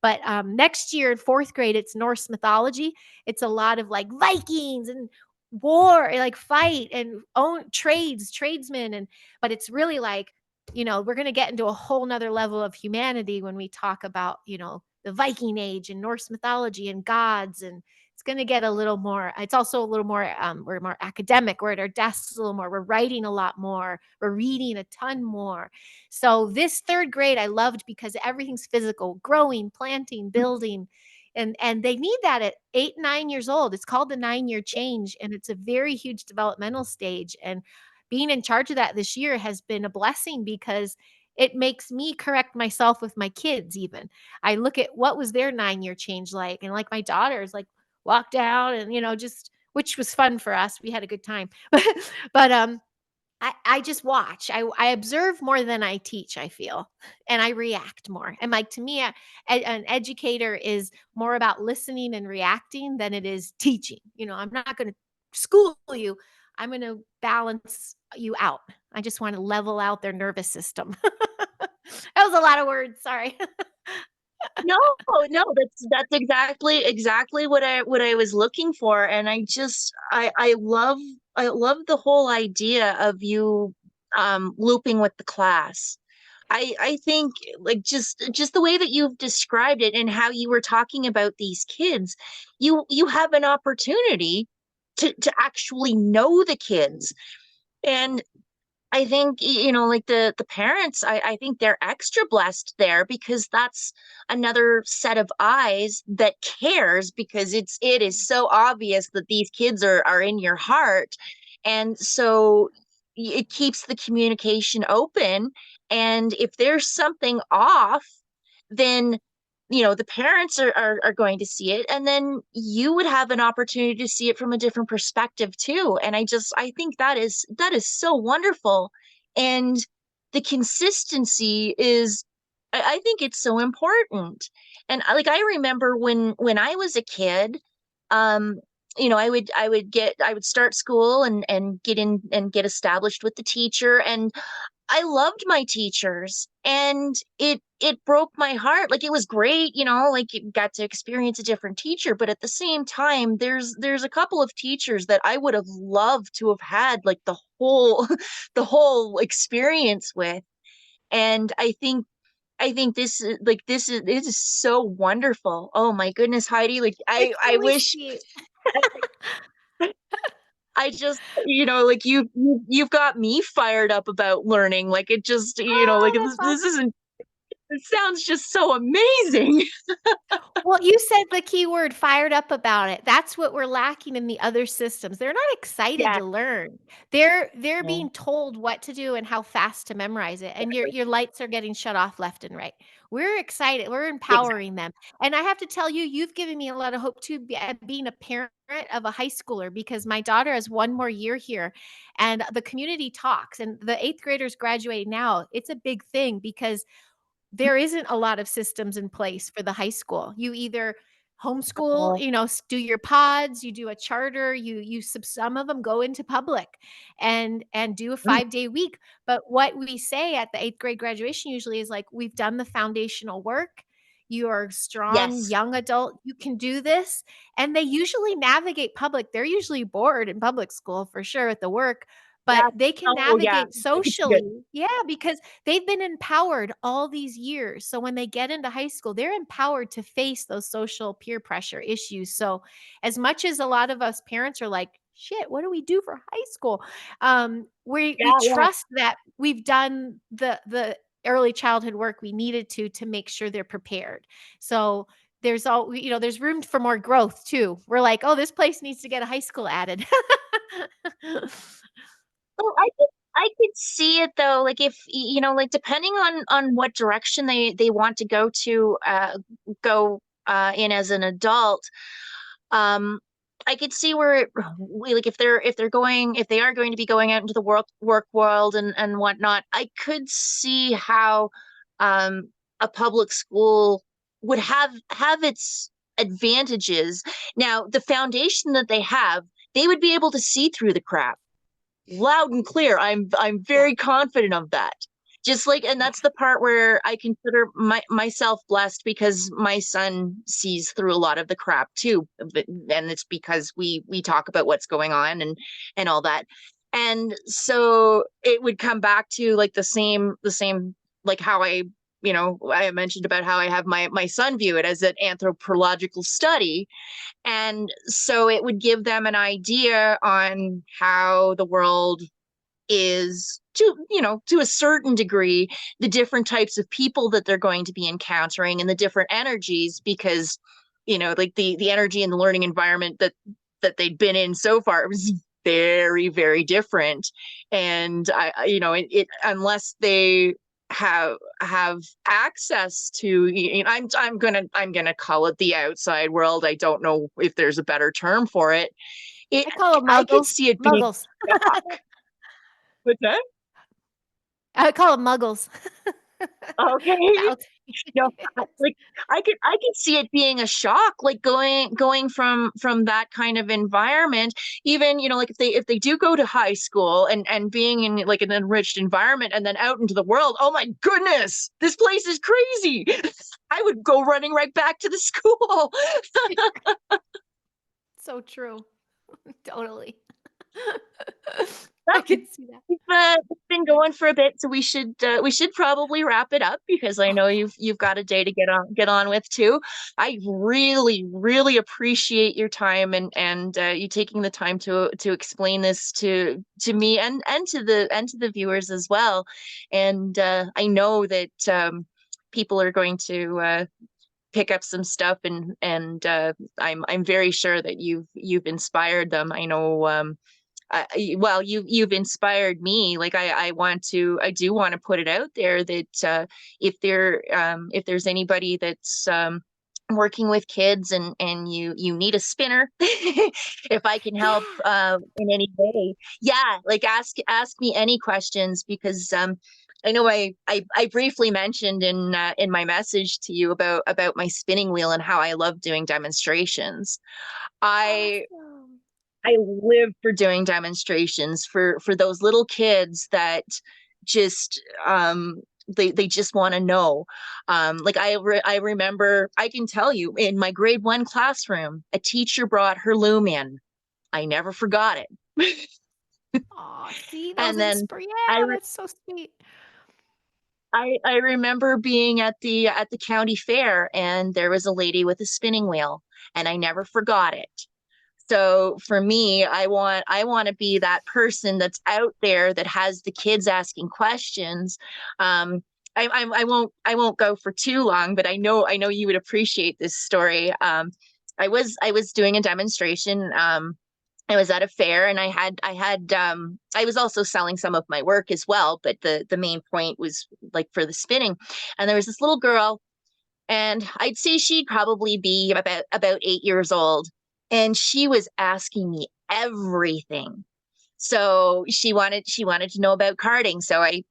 But next year in 4th grade, it's Norse mythology. It's a lot of like Vikings and war, like fight and own tradesmen. But it's really like, we're going to get into a whole nother level of humanity when we talk about, the Viking age and Norse mythology and gods. And it's going to get a little more, it's also a little more, we're more academic. We're at our desks a little more. We're writing a lot more. We're reading a ton more. So this 3rd grade, I loved because everything's physical, growing, planting, building. And they need that at 8, 9 years old. It's called the 9-year change. And it's a very huge developmental stage. And being in charge of that this year has been a blessing because it makes me correct myself with my kids. Even I look at what was their 9-year change like. And like my daughters, like walk down and, just, which was fun for us. We had a good time. But I just watch. I observe more than I teach, I feel, and I react more. And like, to me, an educator is more about listening and reacting than it is teaching. I'm not going to school you. I'm going to balance you out. I just want to level out their nervous system. That was a lot of words. Sorry. No, no, that's exactly what I was looking for. And I love the whole idea of you looping with the class. I think, like, just the way that you've described it and how you were talking about these kids, you have an opportunity to actually know the kids. And I think, like the parents, I think they're extra blessed there because that's another set of eyes that cares, because it is so obvious that these kids are in your heart. And so it keeps the communication open. And if there's something off, then the parents are going to see it, and then you would have an opportunity to see it from a different perspective too. And I think that is so wonderful. And the consistency is, I think it's so important. And like, I remember when I was a kid, um I would start school and get in and get established with the teacher. And I loved my teachers, and it broke my heart. Like, it was great, like, you got to experience a different teacher, but at the same time, there's a couple of teachers that I would have loved to have had like the whole the whole experience with. And I think this is so wonderful. Oh my goodness, Heidi, like, I It's I really wish sweet. I just, like, you've got me fired up about learning. Like, it just, like, Oh, this that's awesome. isn't. It sounds just so amazing. Well, you said the key word, fired up about it. That's what we're lacking in the other systems. They're not excited Yeah. to learn. They're No. being told what to do and how fast to memorize it. And your lights are getting shut off left and right. We're excited. We're Exactly. empowering them. And I have to tell you, you've given me a lot of hope too, being a parent of a high schooler, because my daughter has one more year here and the community talks, and the eighth graders graduate now. It's a big thing because there isn't a lot of systems in place for the high school. You either homeschool, do your pods, you do a charter, some of them go into public and do a Mm. 5-day week. But what we say at the eighth grade graduation usually is like, we've done the foundational work. You are a strong Yes. young adult. You can do this. And they usually navigate public. They're usually bored in public school for sure at the work, but Yeah. they can Oh, yeah. navigate I could see it. socially. Yeah, because they've been empowered all these years. So when they get into high school, they're empowered to face those social peer pressure issues. So as much as a lot of us parents are like, shit, what do we do for high school? We Yeah, yeah. trust that we've done the early childhood work we needed to make sure they're prepared. So there's room for more growth too. We're like, oh, this place needs to get a high school added. Oh, I could see it though. Like if like depending on what direction they want to go in as an adult, um, I could see where we like if they are going to be going out into the work world and whatnot. I could see how um a public school would have its advantages. Now, the foundation that they have, they would be able to see through the crap loud and clear. I'm Yeah, very confident of that. Just like, and yeah. that's the part where I consider myself blessed because my son sees through a lot of the crap too, and it's because we talk about what's going on and all that. And so it would come back to like the same like how I mentioned about how I have my son view it as an anthropological study, and so it would give them an idea on how the world is to a certain degree, the different types of people that they're going to be encountering and the different energies, because like the energy and the learning environment that they'd been in so far, it was very, very different. And it unless they have access to, I'm gonna call it the outside world. I don't know if there's a better term for it. it I call them I could muggles. see it being Muggles. shock. What's that? I call them muggles. Okay. About No, like I could see it being a shock, like going from that kind of environment. Even like if they do go to high school and being in like an enriched environment and then out into the world, oh my goodness, this place is crazy. I would go running right back to the school. So true. Totally. I Well, can see that. it's been going for a bit, so we should probably wrap it up because I know you've got a day to get on with too. I really, really appreciate your time and you taking the time to explain this to me and to the viewers as well. And I know that people are going to pick up some stuff, and I'm very sure that you've inspired them. I know. Well, you've inspired me. Like I do want to put it out there that if there's anybody that's working with kids and you need a spinner, if I can help Yeah. in any way, yeah, like ask me any questions, because I know I briefly mentioned in my message to you about my spinning wheel and how I love doing demonstrations. I Awesome. I live for doing demonstrations for those little kids that just they just want to know. Like I remember, I can tell you, in my grade 1 classroom, a teacher brought her loom in. I never forgot it. Aw, see those And then I yeah, re- that's so sweet. I remember being at the county fair, and there was a lady with a spinning wheel, and I never forgot it. So for me, I want to be that person that's out there that has the kids asking questions. Um, I won't go for too long, but I know you would appreciate this story. I was doing a demonstration. I was at a fair, and I was also selling some of my work as well, but the main point was like for the spinning. And there was this little girl, and I'd say she'd probably be about 8 years old, and she was asking me everything. So she wanted to know about carding. So I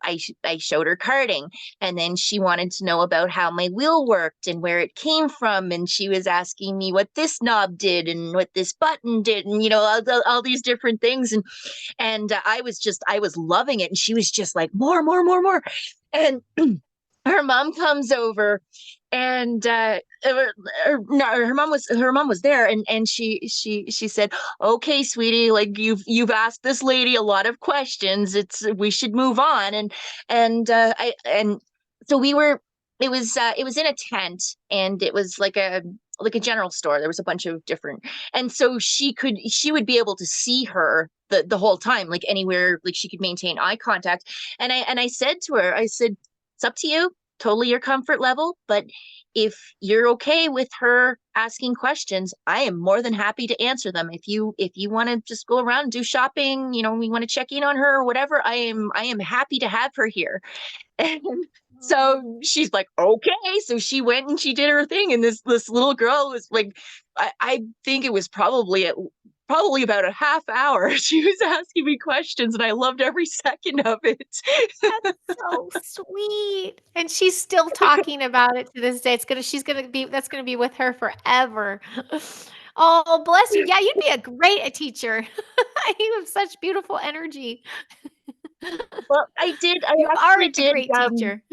showed her carding, and then she wanted to know about how my wheel worked and where it came from. And she was asking me what this knob did and what this button did, and all these different things. And I was loving it, and she was just like more, more, more, more. And her mom comes over, and no, her mom was there, and she said, okay, sweetie, like you've asked this lady a lot of questions, it's we should move on. And so we were it was in a tent, and it was like a general store. There was a bunch of different, and so she would be able to see her the whole time, like anywhere, like she could maintain eye contact. And I said to her, I said, it's up to you, totally your comfort level. But if you're okay with her asking questions, I am more than happy to answer them. If you want to just go around and do shopping, we want to check in on her or whatever, I am happy to have her here. And so she's like, okay. So she went and she did her thing. And this little girl was like, I think it was probably about a half hour. She was asking me questions, and I loved every second of it. That's so sweet. And she's still talking about it to this day. That's gonna be with her forever. Oh, bless you. Yeah, you'd be a great teacher. You have such beautiful energy. Well, I You are actually a great teacher.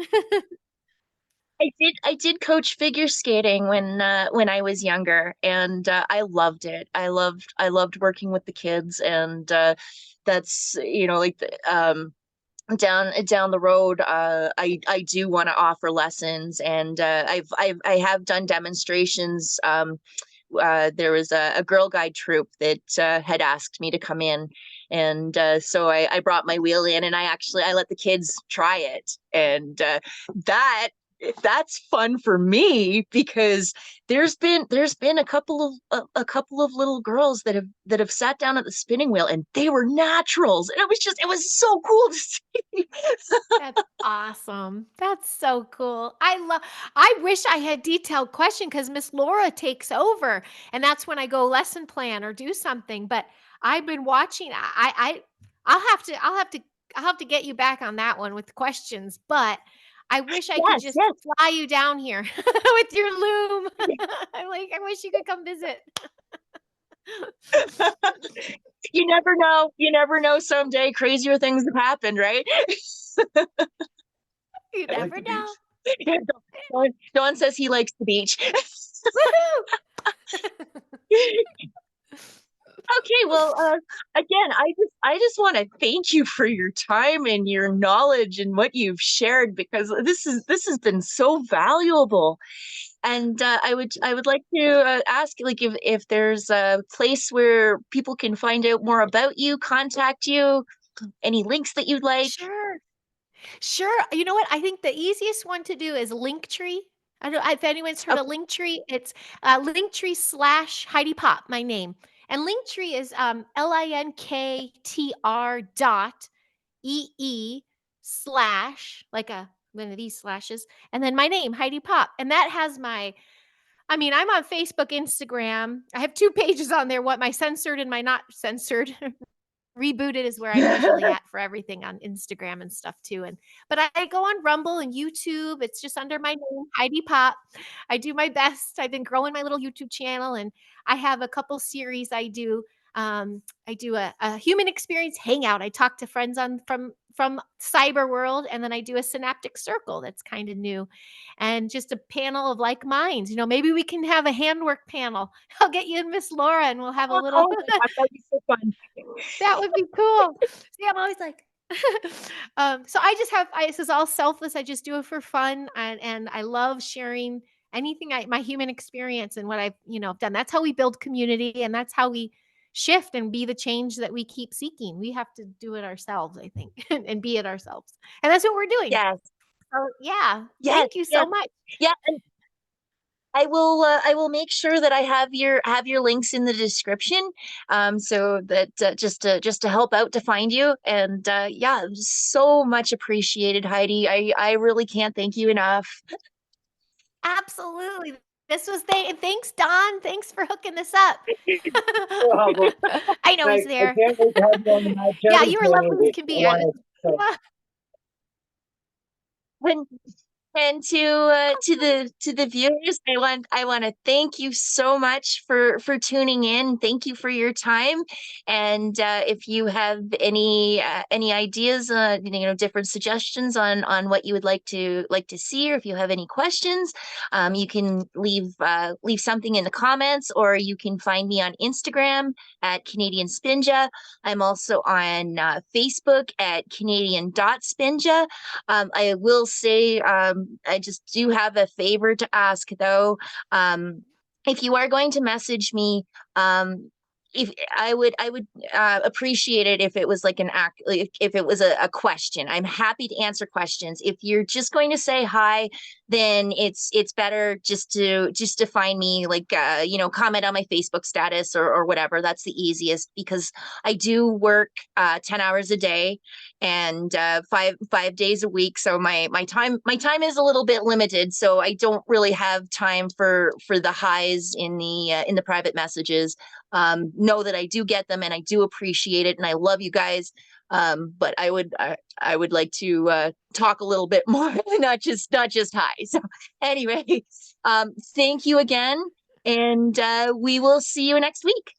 I did coach figure skating when I was younger, and I loved it. I loved working with the kids. And that's like down the road, I do want to offer lessons. And I have done demonstrations. There was a Girl Guide troupe that had asked me to come in, and so I brought my wheel in, and I let the kids try it. And that that's fun for me, because there's been a couple of little girls that have sat down at the spinning wheel, and they were naturals, and it was so cool to see. That's awesome. That's so cool. I wish I had detailed question because Miss Laura takes over, and that's when I go lesson plan or do something. But I've been watching. I'll have to get you back on that one with questions. But I wish I could Yes, just yes. fly you down here with your loom. I'm like, I wish you could come visit. You never know. You never know. Someday crazier things have happened, right? You I like never the know. beach. Dawn says he likes the beach. Woohoo! Okay, well, again, I just want to thank you for your time and your knowledge and what you've shared, because this has been so valuable. And I would like to ask, like, if there's a place where people can find out more about you, contact you, any links that you'd like. Sure. Sure. You know what? I think the easiest one to do is Linktree. I don't know if anyone's heard of Okay. Linktree. It's Linktree / Heidi Popp, my name. And Linktree is linktr dot /, like one of these slashes, and then my name, Heidi Popp. And that has I'm on Facebook, Instagram. I have two pages on there, what my censored and my not censored. Rebooted is where I'm usually at for everything on Instagram and stuff too. But I go on Rumble and YouTube. It's just under my name, Heidi Popp. I do my best. I've been growing my little YouTube channel, and I have a couple series I do. I do a human experience hangout. I talk to friends from cyber world, and then I do a synaptic circle that's kind of new, and just a panel of like minds. Maybe we can have a handwork panel. I'll get you and Miss Laura, and we'll have a Oh, little. oh my God, that would be so fun. That would be cool. See, I'm always like, so this is all selfless. I just do it for fun. And I love sharing anything my human experience and what I've, done. That's how we build community, and that's how we shift and be the change that we keep seeking. We have to do it ourselves, I think, and be it ourselves. And that's what we're doing. Yes. So, yeah, Yes, thank you so yes, much. yeah. And I will make sure that I have your links in the description, so that just to help out to find you. And yeah, so much appreciated, Heidi. I really can't thank you enough. Absolutely. This was thanks, Don. Thanks for hooking this up. Problem. I know he's I there. can't wait to have you on the night Yeah, show. you were lovely as So can I be. want to. When And to the viewers, I want to thank you so much for tuning in. Thank you for your time. And if you have any ideas, different suggestions on what you would like to see, or if you have any questions, you can leave something in the comments, or you can find me on Instagram at Canadian Spinja. I'm also on Facebook at Canadian.Spinja. I will say, I just do have a favor to ask though. If you are going to message me, if I would appreciate it if it was like an act, if it was a question. I'm happy to answer questions. If you're just going to say hi, then it's better just to find me, like comment on my Facebook status, or whatever. That's the easiest, because I do work 10 hours a day, and five days a week. So my time is a little bit limited. So I don't really have time for the highs in the private messages. Know that I do get them, and I do appreciate it, and I love you guys. But I would like to talk a little bit more, not just hi. So anyway, thank you again, and we will see you next week.